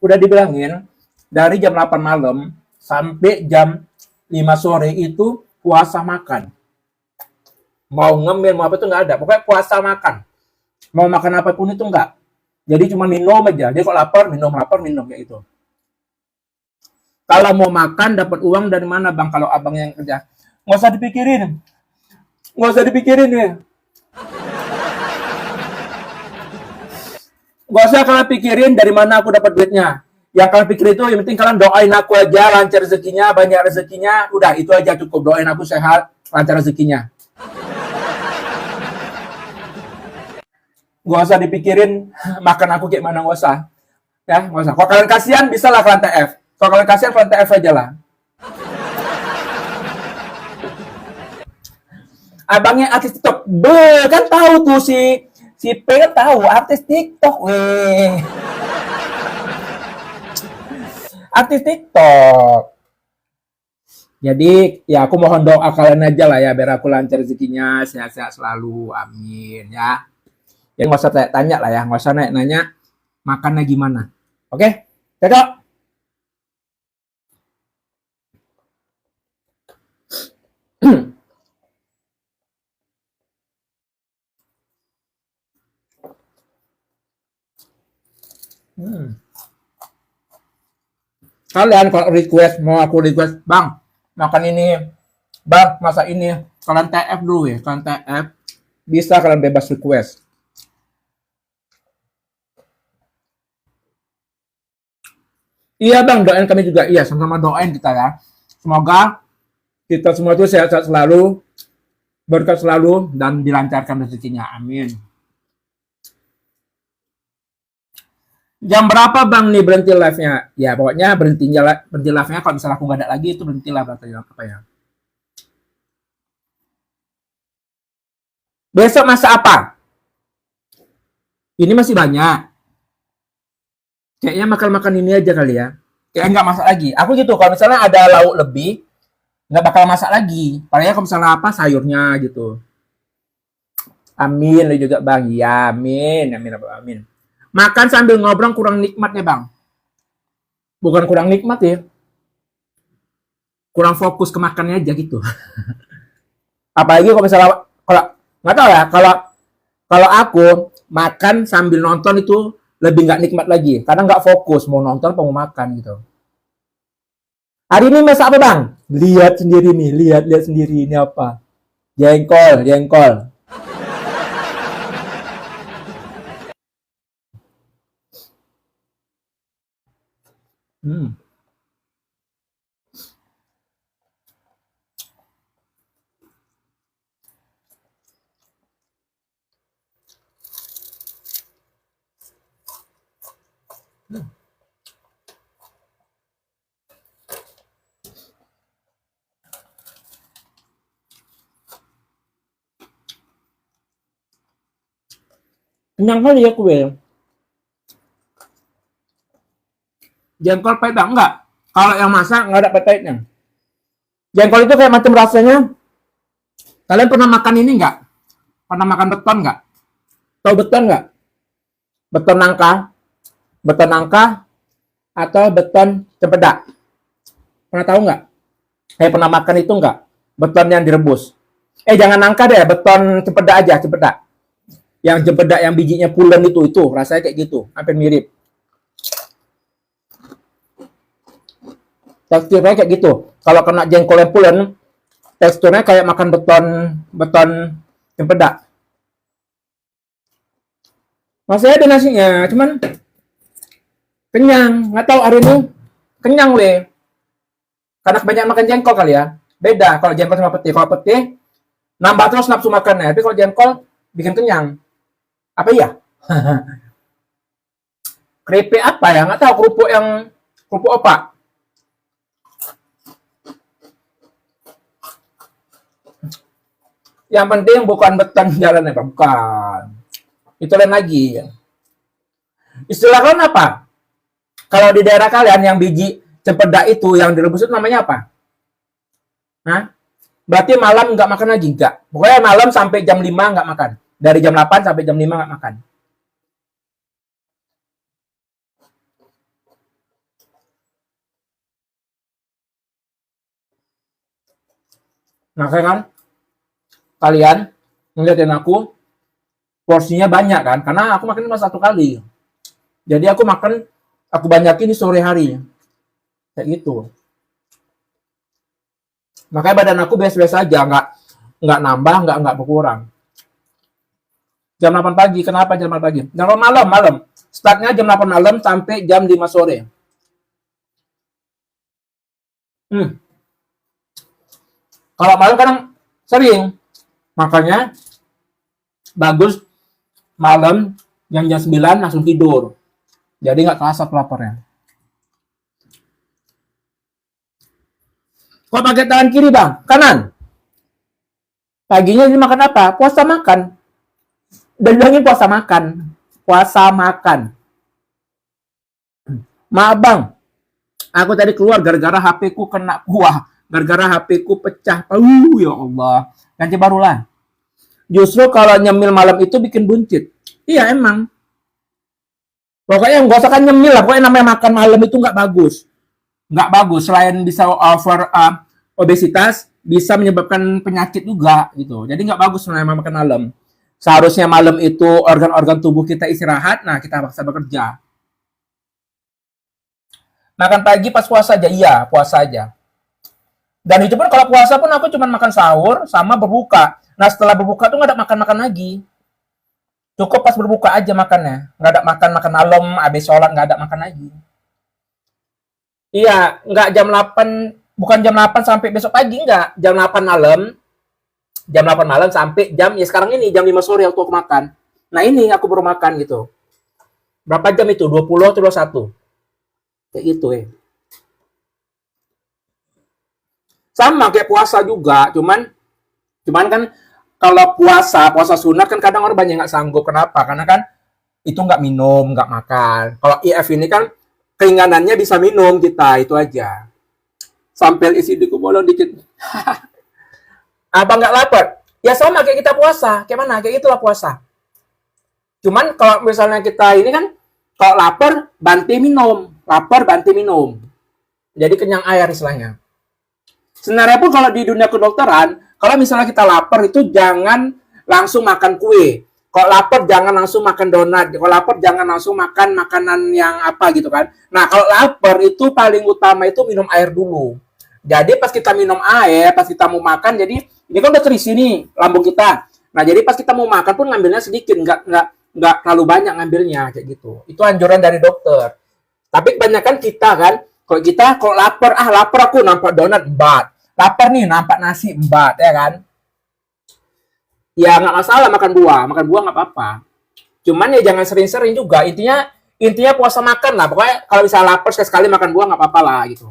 udah dibilangin, dari jam 8 malam sampai jam 5 sore itu puasa makan. Mau ngemil, mau apa itu nggak ada. Pokoknya puasa makan. Mau makan apapun itu nggak. Jadi cuma minum aja. Jadi kok lapar, minum kayak itu. Kalau mau makan dapat uang dari mana bang? Kalau abang yang kerja, nggak usah dipikirin, nggak usah dipikirin ya. Nggak usah kalian pikirin dari mana aku dapat duitnya. Yang kalian pikir itu, yang penting kalian doain aku aja, lancar rezekinya, banyak rezekinya. Udah, itu aja cukup. Doain aku sehat, lancar rezekinya. Nggak usah dipikirin makan aku kayak mana, nggak usah. Ya, nggak usah. Kalau kalian kasihan, bisa lah kalian TF. Kalau kalian kasihan, kalian TF aja lah. Abangnya artis TikTok. Kan tahu tuh si P kan tahu artis TikTok, weh. Artis TikTok. Jadi ya aku mohon doa kalian aja lah ya biar aku lancar rezekinya, sehat-sehat selalu, amin ya. Ya nggak usah tanya lah ya, nggak usah nanya makannya gimana. Oke, cocok. Kalian kalau request, mau aku request, bang, makan ini, bang, masa ini, kalian TF dulu ya, kalian TF, bisa kalian bebas request. Iya bang, doain kami juga, iya, sama-sama doain kita ya. Semoga kita semua itu sehat-sehat selalu, berkat selalu, dan dilancarkan rezekinya, amin. Jam berapa bang nih berhenti live-nya? Ya pokoknya berhenti live-nya kalau misalnya aku nggak ada lagi itu berhenti lah berarti apa ya. Besok masak apa? Ini masih banyak. Kayaknya makan-makan ini aja kali ya. Kayak nggak masak lagi. Aku gitu, kalau misalnya ada lauk lebih, nggak bakal masak lagi. Paling kalau misalnya apa, sayurnya gitu. Amin, lu juga bang. Ya, amin. Amin, amin. Makan sambil ngobrol kurang nikmat ya bang. Bukan kurang nikmat ya. Kurang fokus ke makannya aja gitu. Apalagi kalau misalnya, kalau nggak tahu ya, kalau kalau aku makan sambil nonton itu lebih nggak nikmat lagi. Karena nggak fokus mau nonton apa mau makan gitu. Hari ini masak apa bang? Lihat sendiri nih, lihat sendiri ini apa? Jengkol, jengkol. Hmm. Kenyang kali ya kue. Jengkol pahit bang? Enggak. Kalau yang masak nggak ada pahitnya. Jengkol itu kayak macam rasanya. Kalian pernah makan ini nggak? Pernah makan beton nggak? Tahu beton nggak? Beton nangka, beton nangka atau beton cempedak. Pernah tahu nggak? Pernah makan itu nggak? Beton yang direbus. Jangan nangka deh, beton cempedak aja, cempedak. Yang cempedak yang bijinya pulen itu rasanya kayak gitu, hampir mirip. Teksturnya kayak gitu. Kalau kena jengkol yang pulen, teksturnya kayak makan beton beton cempedak. Masih ada nasinya, cuman kenyang. Nggak tahu hari ini kenyang weh. Karena kebanyakan makan jengkol kali ya. Beda kalau jengkol sama peti. Kalau peti nambah terus nafsu makannya. Tapi kalau jengkol bikin kenyang. Apa iya? Keripik apa ya? Nggak tahu, kerupuk apa? Yang penting bukan beton jalan ya, bukan. Itu lain lagi. Istilah kalian apa? Kalau di daerah kalian yang biji cempedak itu yang direbus itu namanya apa? Hah? Berarti malam nggak makan lagi? Nggak. Pokoknya malam sampai jam 5 nggak makan. Dari jam 8 sampai jam 5 nggak makan. Nah, kan kalian ngeliatin aku, porsinya banyak kan? Karena aku makan cuma satu kali. Jadi aku banyakin di sore hari. Kayak gitu. Makanya badan aku biasa-biasa aja, nggak nambah, nggak berkurang. Jam 8 pagi, kenapa jam 8 pagi? Jam 8 malam, malam. Startnya jam 8 malam sampai jam 5 sore. Hmm. Kalau malam kadang sering, makanya bagus malam jam 9 langsung tidur. Jadi nggak kerasa laparnya. Kok pakai tangan kiri bang? Kanan. Paginya dimakan apa? Puasa makan. Dan bilangin puasa makan. Puasa makan. Maaf bang, aku tadi keluar gara-gara HP ku kena kuah. Gara-gara HP ku pecah. Ya Allah. Ganti barulah. Justru kalau nyemil malam itu bikin buncit. Iya emang. Pokoknya nggak usah kan nyemil lah. Pokoknya namanya makan malam itu nggak bagus. Nggak bagus. Selain bisa over obesitas, bisa menyebabkan penyakit juga gitu. Jadi nggak bagus namanya makan malam. Seharusnya malam itu organ-organ tubuh kita istirahat. Nah kita paksa bekerja. Makan pagi pas puasa aja, iya puasa aja. Dan itu pun kalau puasa pun aku cuma makan sahur sama berbuka. Nah setelah berbuka tuh nggak ada makan-makan lagi. Cukup pas berbuka aja makannya. Nggak ada makan-makan malam, habis sholat nggak ada makan lagi. Iya, nggak jam 8, bukan jam 8 sampai besok pagi, nggak. Jam 8 malam, sampai jam, ya sekarang ini jam 5 sore waktu aku makan. Nah ini aku baru makan gitu. Berapa jam itu? 20 atau 21? Kayak gitu ya. Sama kayak puasa juga, cuman kan kalau puasa sunat kan kadang orang banyak nggak sanggup. Kenapa? Karena kan itu nggak minum, nggak makan. Kalau IF ini kan keringanannya bisa minum kita, itu aja. Sampai isi di bolong dikit. Apa nggak lapar? Ya sama kayak kita puasa. Kayak mana? Kayak itulah puasa. Cuman kalau misalnya kita ini kan, kalau lapar, banti minum. Lapar, banti minum. Jadi kenyang air istilahnya. Sebenarnya pun kalau di dunia kedokteran, kalau misalnya kita lapar itu jangan langsung makan kue. Kalau lapar jangan langsung makan donat. Kalau lapar jangan langsung makan makanan yang apa gitu kan. Nah kalau lapar itu paling utama itu minum air dulu. Jadi pas kita minum air, pas kita mau makan, jadi ini kan udah terisi nih lambung kita. Nah jadi pas kita mau makan pun ngambilnya sedikit, nggak terlalu banyak ngambilnya kayak gitu. Itu anjuran dari dokter. Tapi kebanyakan kita kan, kalau lapar aku nampak donat embat. Lapar nih nampak nasi embat ya kan. Ya nggak masalah makan buah nggak apa-apa. Cuman ya jangan sering-sering juga. Intinya puasa makan lah. Pokoknya kalau bisa lapar sekali makan buah nggak apa-apa lah gitu.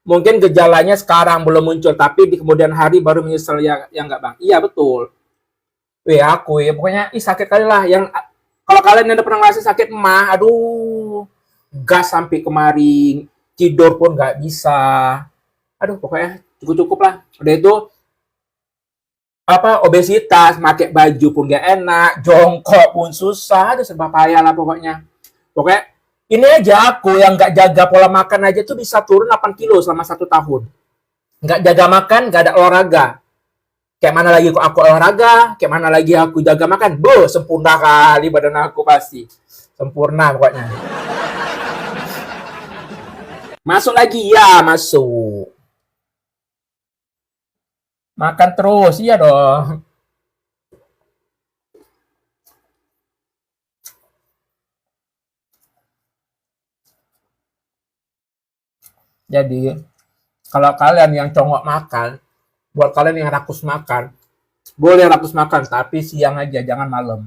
Mungkin gejalanya sekarang belum muncul, tapi di kemudian hari baru menyesal ya nggak bang? Iya betul. Aku ya pokoknya sakit kali lah. Yang kalau kalian udah pernah ngerasain sakit mah, aduh, gas sampai kemarin, tidur pun nggak bisa. Aduh pokoknya cukup lah. Udah itu obesitas, pakai baju pun gak enak, jongkok pun susah, ada serba payah lah pokoknya. Pokoknya ini aja aku yang nggak jaga pola makan aja tuh bisa turun 8 kilo selama 1 tahun. Nggak jaga makan, nggak ada olahraga. Kayak mana lagi aku olahraga, kayak mana lagi aku jaga makan. Sempurna kali badan aku pasti. Sempurna pokoknya. Masuk lagi, ya masuk. Makan terus, iya dong. Jadi, kalau kalian yang congok makan, buat kalian yang rakus makan, boleh rakus makan, tapi siang aja, jangan malam.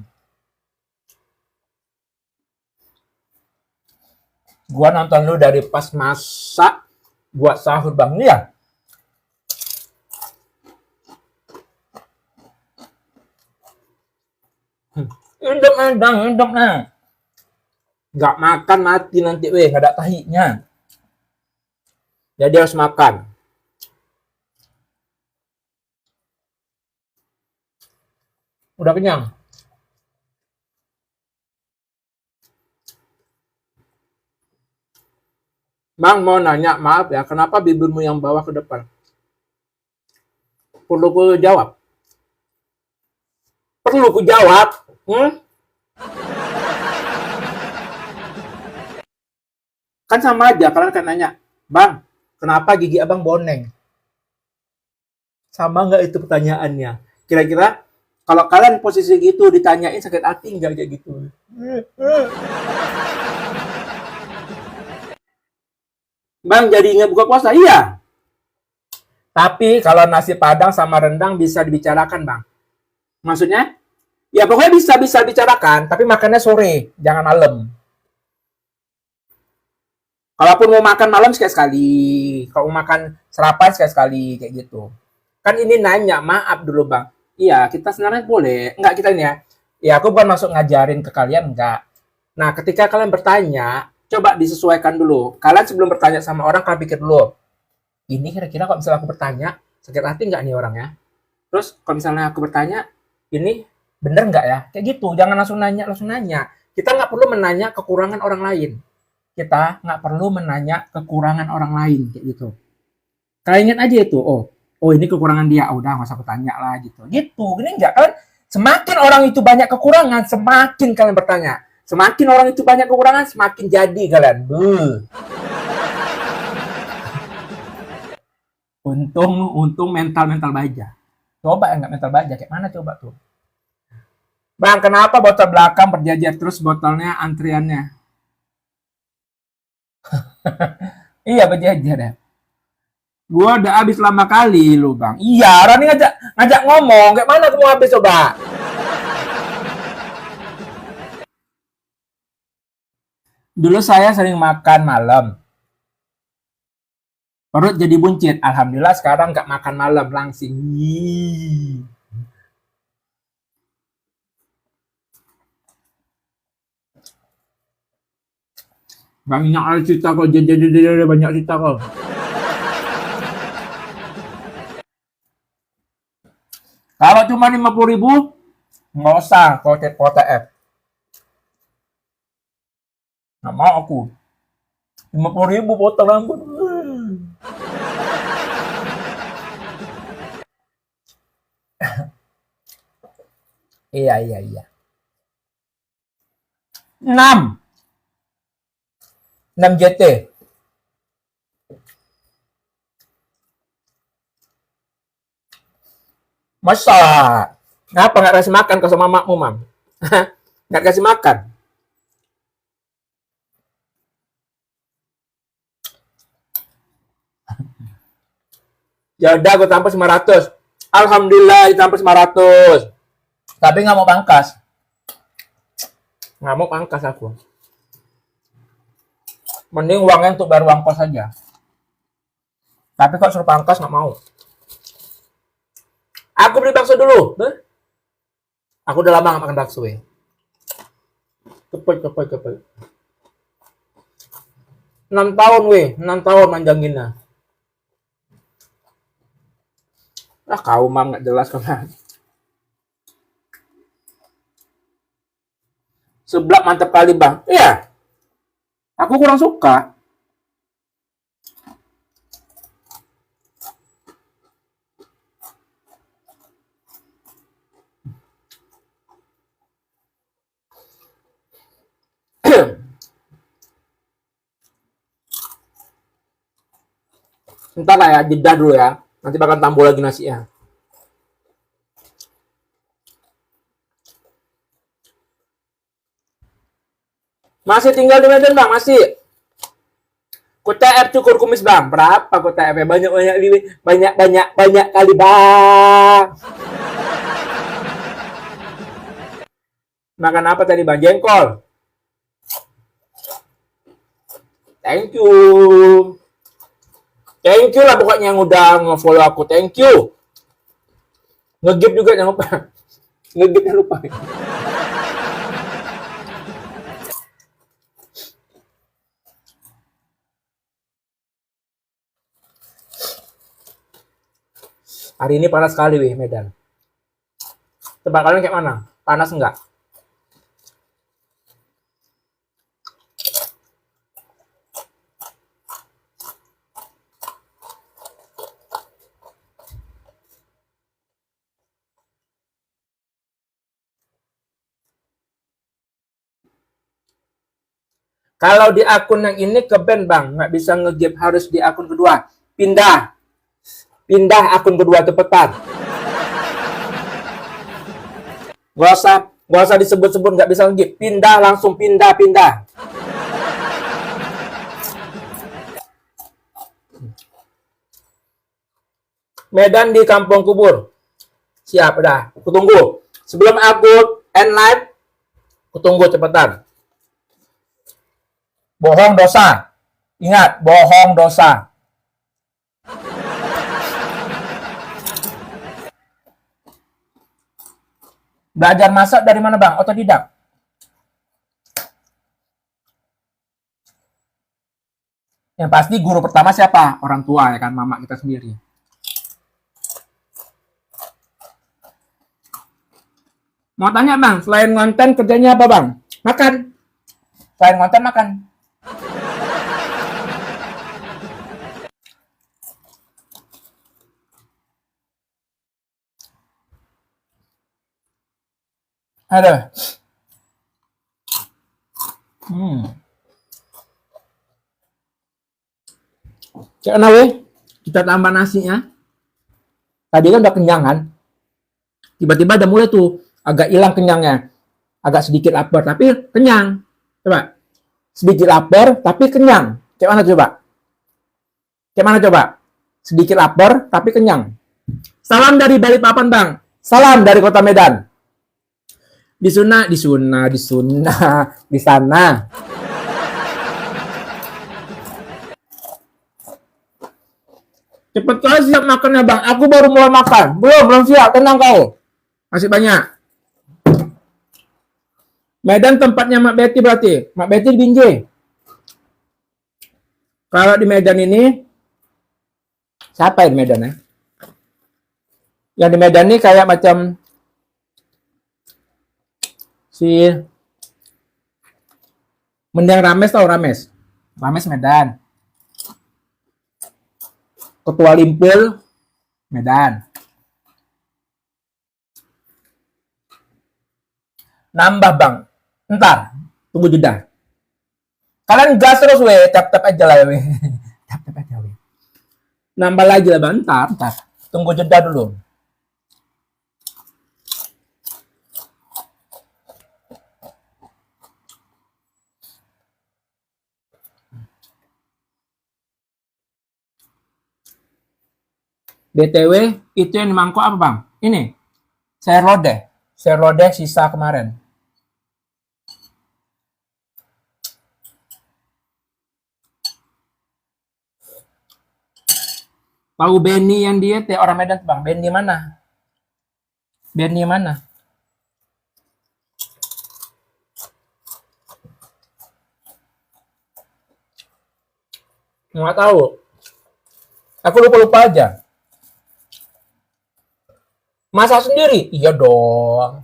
Gua nonton lu dari pas masak buat sahur bang, ya. Induk nah. Nggak makan mati nanti, nggak ada tahinya. Jadi harus makan. Udah kenyang? Bang mau nanya, maaf ya, kenapa bibirmu yang bawah ke depan? Perlu ku jawab? Perlu ku jawab? Kan sama aja, kalian kan nanya, bang, kenapa gigi abang boneng? Sama nggak itu pertanyaannya? Kira-kira kalau kalian posisi gitu ditanyain sakit hati nggak kayak gitu? Bang, jadi ingat buka puasa? Iya. Tapi kalau nasi padang sama rendang bisa dibicarakan, bang. Maksudnya? Ya pokoknya bisa bicarakan, tapi makannya sore, jangan malam. Kalaupun mau makan malam sekali-sekali, kalau mau makan sarapan sekali-sekali, kayak gitu. Kan ini nanya, maaf dulu bang. Iya, kita sebenarnya boleh. Enggak, kita ini ya. Ya, aku bukan masuk ngajarin ke kalian, enggak. Nah, ketika kalian bertanya, coba disesuaikan dulu. Kalian sebelum bertanya sama orang, kalian pikir dulu. Ini kira-kira kalau misalnya aku bertanya, sakit hati nggak nih orangnya? Terus kalau misalnya aku bertanya, ini bener nggak ya? Kayak gitu, jangan langsung nanya. Kita nggak perlu menanya kekurangan orang lain. Kita nggak perlu menanya kekurangan orang lain, kayak gitu. Kalian ingat aja itu, oh ini kekurangan dia, udah nggak usah aku tanya lah gitu. Gitu, gini nggak? Kalian semakin orang itu banyak kekurangan, semakin kalian bertanya. Semakin orang itu banyak kekurangan, semakin jadi kalian. Untung mental baja. Coba ya nggak mental baja, kayak mana coba tuh? Bang, kenapa botol belakang berjajar terus botolnya antriannya? Iya berjajar ya. Gua udah habis lama kali lu bang. Iya, Rani ngajak ngomong. Kayak mana kamu habis coba? Dulu saya sering makan malam. Perut jadi buncit. Alhamdulillah sekarang nggak makan malam langsing. Banyak ada cerita kok, jadi banyak cerita kok. Kalau cuma 50.000, nggak usah kota F. Nggak mau aku. 50.000 potong rambut. Iya, iya, iya. 6. 6 JT. Masa? Kenapa nggak kasih makan ke sama makmu, Mam? Nggak kasih makan. Ya udah, aku tampil 500. Alhamdulillah ditampil 500. Tapi nggak mau pangkas. Nggak mau pangkas aku. Mending uangnya untuk bayar uang kos saja. Tapi kok suruh pangkas nggak mau. Aku beli bakso dulu. Aku udah lama nggak makan bakso ya. Cepet. 6 tahun weh, 6 tahun manjanginnya. Ah, kau Mam nggak jelas kan. Seblak mantap kali bang. Iya. Aku kurang suka. Entar lah ya, jeda dulu ya. Nanti bakal tambah lagi nasinya. Masih tinggal di Medan bang, masih. Kota F cukur kumis bang. Berapa kota F? Banyak kali bang. Makan apa tadi bang? Jengkol. Thank you. Thank you lah pokoknya yang udah nge-follow aku. Thank you. Nge-give juga jangan lupa. Nge-give jangan lupa. Hari ini panas sekali wih Medan. Tebak kalian kayak mana? Panas enggak? Kalau di akun yang ini ke band bang, nggak bisa nge-give, harus di akun kedua. Pindah akun kedua cepetan. Gak usah disebut-sebut, nggak bisa nge-give. Pindah langsung, pindah. Medan di Kampung Kubur. Siap, udah. Aku tunggu. Sebelum aku end live, aku tunggu cepetan. Bohong dosa. Ingat, bohong dosa. Belajar masak dari mana bang? Otodidak. Yang pasti guru pertama siapa? Orang tua ya kan, mama kita sendiri. Mau tanya bang, selain konten kerjanya apa bang? Makan. Selain konten makan. Aduh. Cek weh, kita tambah nasinya. Tadi kan udah kenyang kan? Tiba-tiba udah mulai tuh agak hilang kenyangnya. Agak sedikit lapar, tapi kenyang. Coba. Sedikit lapar, tapi kenyang. Cek mana coba? Sedikit lapar, tapi kenyang. Salam dari Balikpapan bang. Salam dari kota Medan. Di sana. Cepet kali siap makannya bang. Aku baru mulai makan. Belum siap. Tenang kau. Masih banyak. Medan tempatnya Mak Betty berarti. Mak Betty di Binjai. Kalau di Medan ini, siapa yang di Medan ya? Yang di Medan ini kayak macam si Mendiang Rames, tau Rames? Rames Medan. Ketua Limpul Medan. Nambah bang, ntar tunggu jeda. Kalian gas terus weh, tap-tap aja lah weh. Tap-tap aja weh. Nambah lagi lah bang, ntar. Tunggu jeda dulu. BTW, itu yang di mangkok apa bang? Ini, sayur lodeh sisa kemarin. Tahu Benny yang diet ya orang Medan bang? Benny mana? Benny mana? Nggak tahu. Aku lupa aja. Masak sendiri? Iya dong.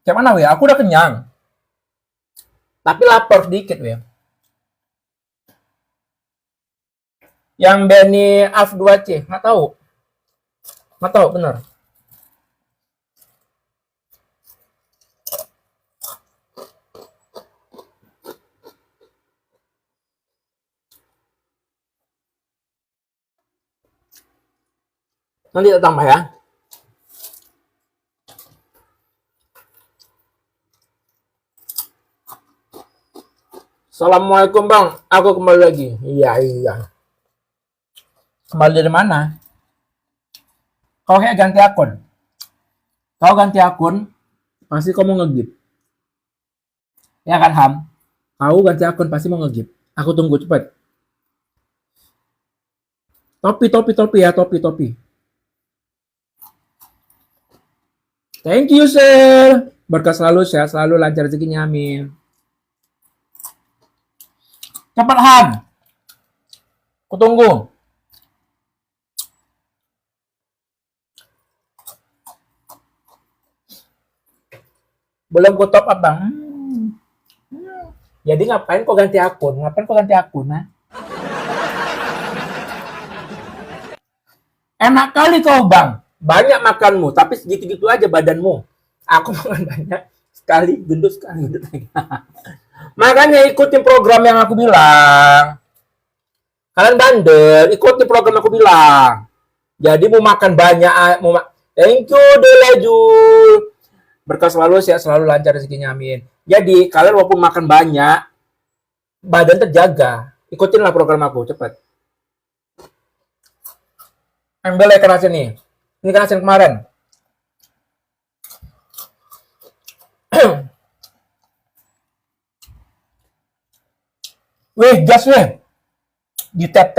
Kayak mana weh? Aku udah kenyang. Tapi lapar sedikit weh. Yang Benny Af 2C, nggak tahu. Nggak tahu bener. Nanti kita tambah ya. Assalamualaikum bang, aku kembali lagi. Iya. Kembali dari mana? Kau kayak ganti akun. Kau ganti akun, pasti kau mau nge-gift. Ya kan Ham? Kau ganti akun pasti mau nge-gift. Aku tunggu cepet. Topi ya, topi. Thank you, sir. Berkah selalu, sehat selalu, lancar rezekinya, amin. Cepat, Han. Kutunggu. Belum ku top up, bang. Jadi ngapain kau ganti akun? Nah? Enak kali kau, bang. Banyak makanmu, tapi segitu-gitu aja badanmu. Aku makan banyak sekali, gendut lagi. Makanya ikutin program yang aku bilang. Kalian bandel, ikutin program yang aku bilang. Jadi mau makan banyak, thank you Delajul. Berkah selalu, sehat selalu, lancar rezekinya, amin. Jadi kalian walaupun makan banyak, badan terjaga. Ikutinlah program aku, cepat. Ambil ikan asin nih. Ini ikan asin kemarin. Wih, gas weh. Di tap.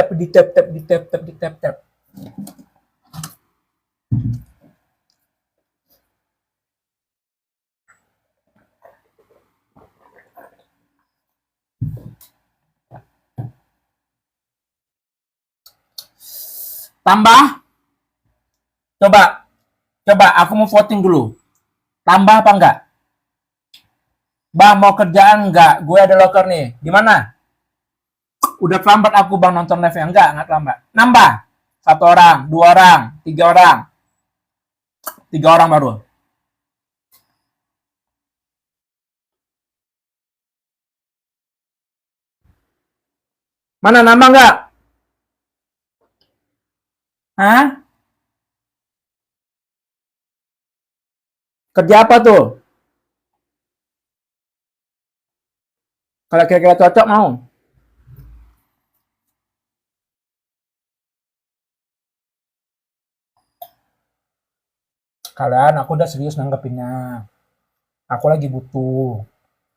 Tambah. Coba aku mau voting dulu. Tambah apa enggak? Bang, mau kerjaan enggak? Gue ada loker nih. Gimana? Udah terlambat aku bang nonton live-nya. Enggak terlambat. Nambah. 1 orang, 2 orang, 3 orang. 3 orang baru. Mana nambah enggak? Hah? Kerja apa tuh? Kalau kira-kira cocok mau? Kalian, aku udah serius nanggepinnya. Aku lagi butuh.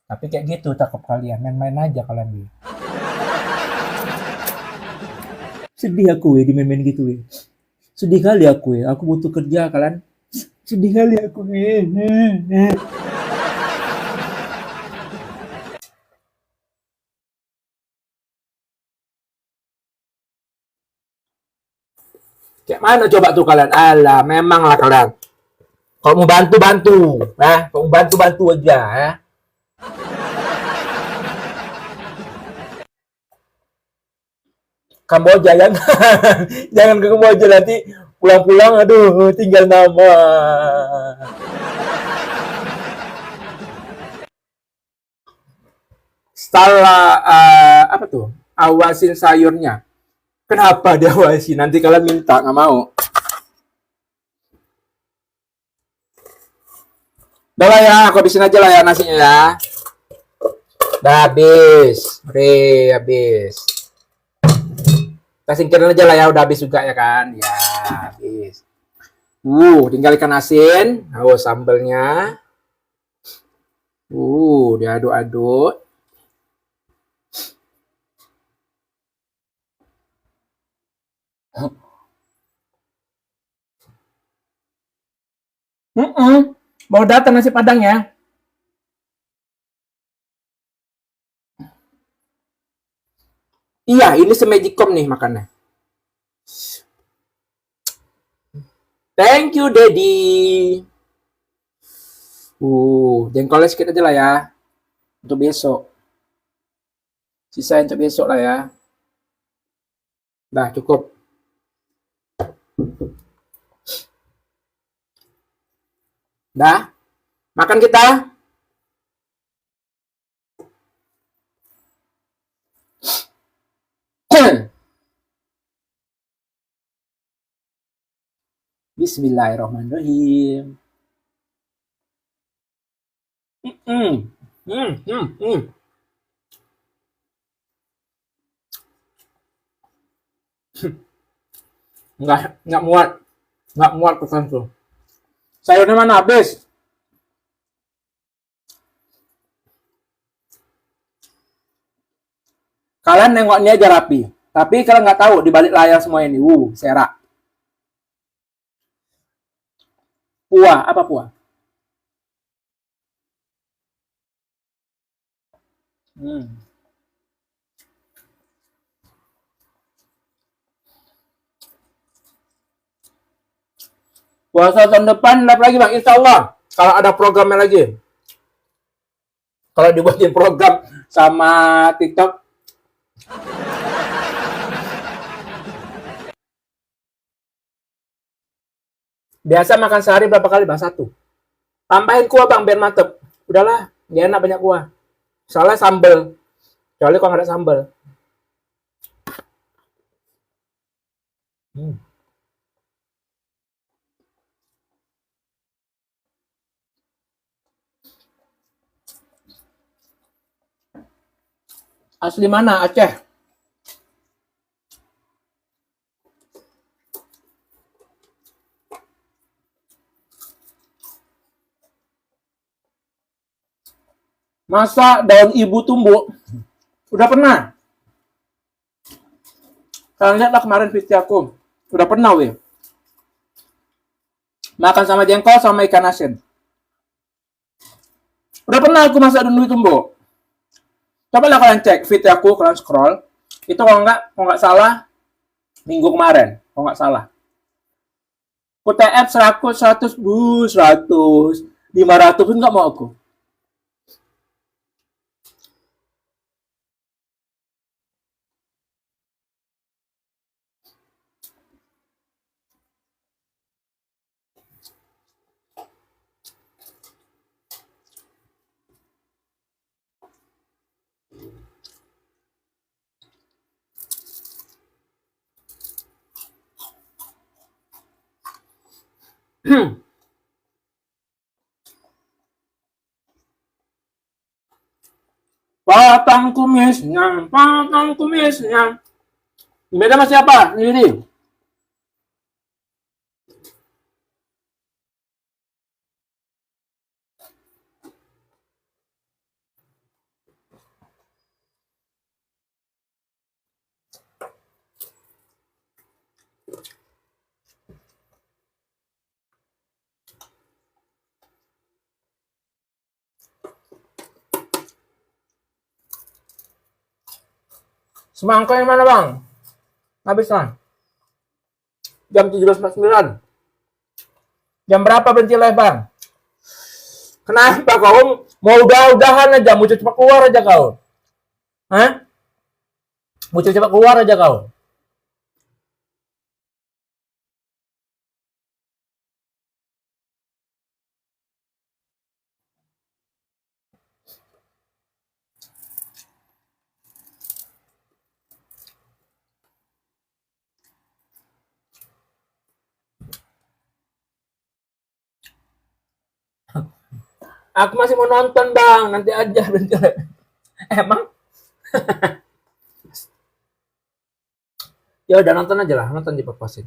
Tapi kayak gitu cakep kalian. Main-main aja kalian nih. Sedih aku ya dimain-main gitu ya. Sedih kali aku ya. Aku butuh kerja kalian. Sedih kali aku. Kayak mana coba tuh kalian? Alah, memang lah kalian. Kalau mau bantu-bantu, kalau mau bantu-bantu aja, ya. Kamboja ya, jangan ke Kamboja nanti pulang-pulang, aduh, tinggal nama. Setelah apa tuh? Awasin sayurnya. Kenapa diawasi? Nanti kalian minta, nggak mau. Udah lah ya, aku habisin aja lah ya nasinya ya. Udah habis. Oke, habis. Kita singkirin aja lah ya, udah habis juga ya kan? Ya, habis. Tinggal ikan asin. Oh, sambelnya. Diaduk-aduk. Mau datang nasi padang ya? Iya, ini semagicom nih makannya. Thank you, Daddy. Jengkolnya sedikit aja lah ya. Untuk besok. Sisain untuk besok lah ya. Nah, cukup. Dah. Makan kita. Bismillahirrahmanirrahim. Nggak muat. Nggak muat pesan tuh. Sayurnya mana habis? Kalian nengok ini aja rapi. Tapi kalian nggak tahu di balik layar semua ini. Serak. Puah, apa puah? Puasa tahun depan live lagi bang, insya Allah. Kalau ada programnya lagi. Kalau dibuatin program sama TikTok. Biasa makan sehari berapa kali bang? 1. Tambahin kuah bang biar mantep. Udahlah, gak enak banyak kuah. Soalnya sambel. Kecuali kalau nggak ada sambel. Asli mana? Aceh. Masa daun ibu tumbuh? Udah pernah. Kalian lihatlah kemarin video aku. Udah pernah weh. Makan sama jengkol sama ikan asin. Udah pernah aku masak daun ibu tumbuh. Coba lah kalian cek video aku, kalian scroll. Itu kalau nggak salah minggu kemarin, kalau nggak salah. Aku TF 100, 100, 500 pun nggak mau aku. Patang kumisnya, patang kumisnya. Beda sama siapa? Ini. Semangka yang mana bang? Habis bang. Jam 17.49. Jam berapa berhenti live, Bang? Kenapa kau mau udahan aja, mau cepat keluar aja kau? Hah? Mau cepat keluar aja kau? Aku masih mau nonton, Bang. Nanti aja berhenti. Emang? Ya udah nonton aja lah, nonton di papasin.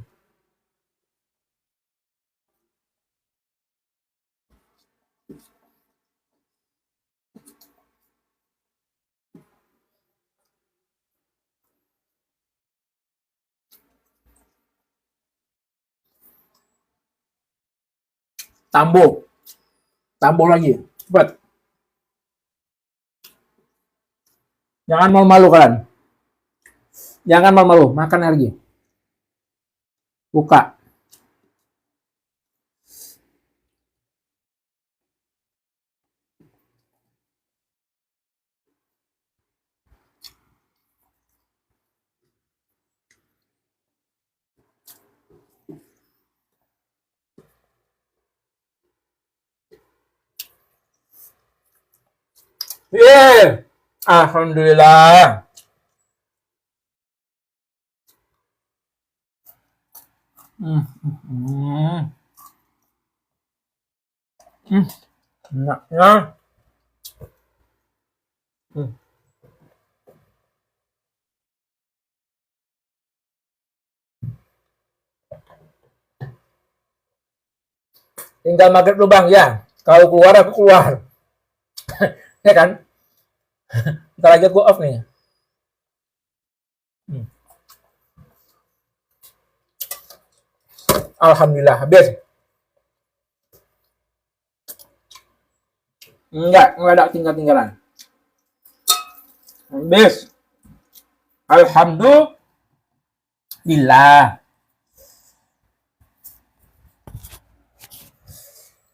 Tambo. Tambo lagi. Cepat. Jangan malu-malu kalian. Jangan malu-malu, makan lagi. Buka. Yeah. Alhamdulillah. Enaknya. Tinggal maghrib lu, Bang, ya. Kalau keluar aku keluar. Ya kan? Ntar aja gue off nih. Alhamdulillah habis. Enggak ada tinggal-tinggalan. Habis. Alhamdulillah.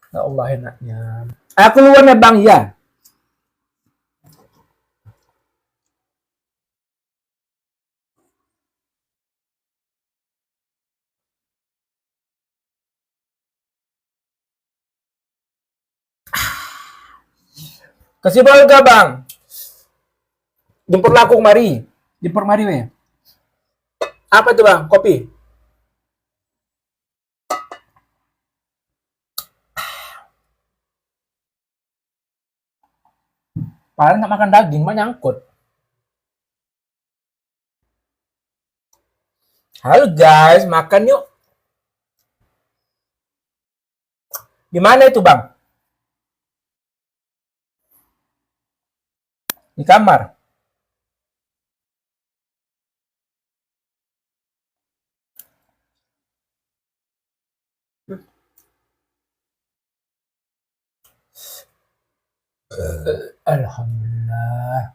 Ya Allah enaknya. Aku keluar nih, Bang, ya. Kasih bal gak, Bang? Jemput laku kemari. Jemput kemari, weh. Apa tuh, Bang? Kopi. Padahal nggak makan daging, mah nyangkut. Halo guys, makan yuk. Di mana itu, Bang? Di kamar. Alhamdulillah.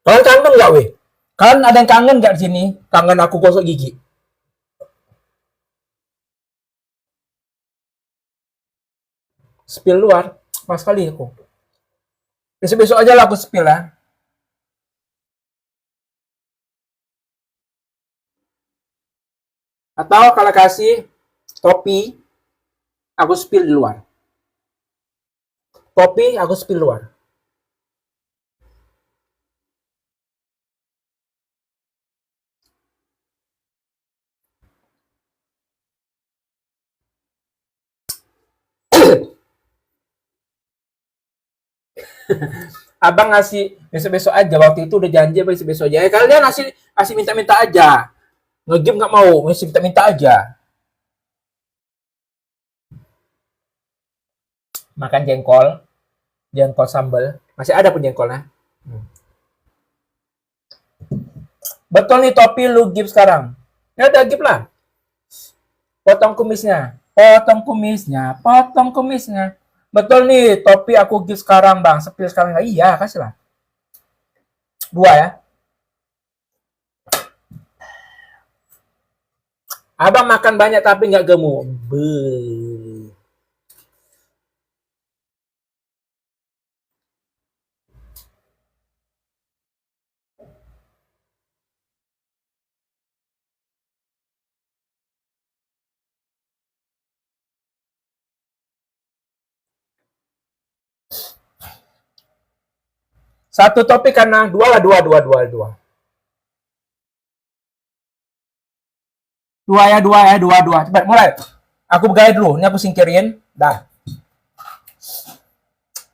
Kalian kangen nggak, weh? Kalian ada yang kangen nggak di sini? Kangen aku gosok gigi. Spill luar, pas kali aku. Besok-besok aja lah aku spill ya. Atau kalau kasih topi, aku spill di luar. Topi, aku spill luar. Abang ngasih besok-besok aja, waktu itu udah janji besok-besok aja. Kalian ngasih minta-minta aja. Nge-game nggak mau, ngasih minta-minta aja. Makan jengkol sambal. Masih ada pun jengkolnya. Betul nih topi lu give sekarang. Ya udah give lah. Potong kumisnya. Potong kumisnya. Betul nih, topi aku give sekarang, Bang. Sepil sekarang. Iya, kasih lah. 2 ya. Abang makan banyak tapi nggak gemuk. Beuh. Satu topik karena dua lah, dua. Dua. Cepat mulai. Aku bergaya dulu. Ini aku singkirin. Dah.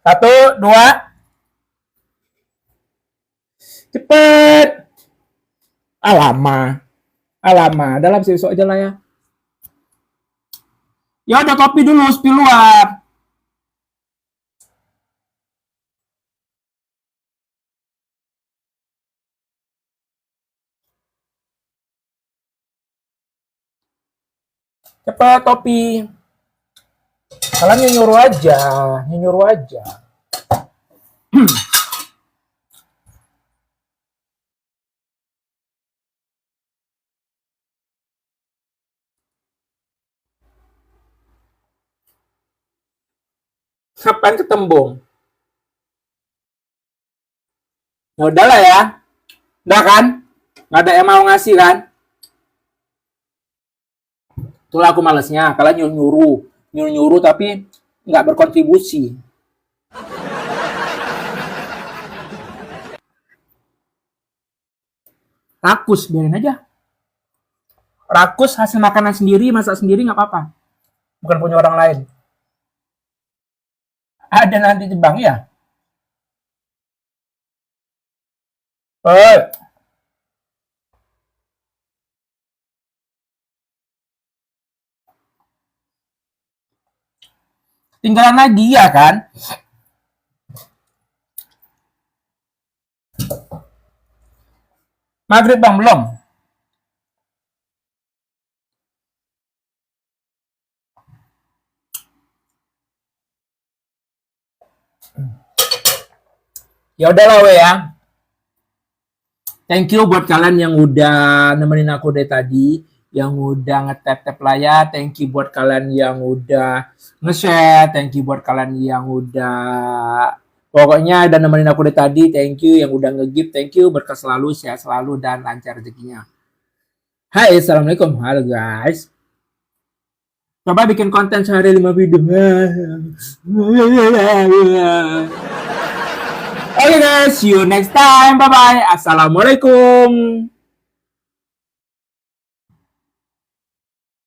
Satu, dua. Cepet. Alama. Dalam besok aja lah ya. Ya udah kopi dulu, spill luar. Cepet kopi. Kalian nyuruh aja. Kapan ketembung? Ya udah lah ya. Udah kan? Nggak ada yang mau ngasih kan? Itulah aku malesnya. Kalian nyuruh tapi nggak berkontribusi. Rakus, biarin aja. Rakus hasil makanan sendiri, masak sendiri nggak apa-apa. Bukan punya orang lain. Ada nanti di bank ya. Tinggalan lagi ya kan? Maghrib bang belum? Ya udahlah we ya. Thank you buat kalian yang udah nemenin aku dari tadi, yang udah nge-tap layar. Thank you buat kalian yang udah nge-share. Thank you buat kalian yang udah pokoknya udah nemenin aku dari tadi. Thank you yang udah nge-give. Thank you, berkah selalu, sehat selalu dan lancar rezekinya. Hai, assalamualaikum. Halo guys. Coba bikin konten sehari 5 video. Oke guys, see you next time. Bye bye. Assalamualaikum.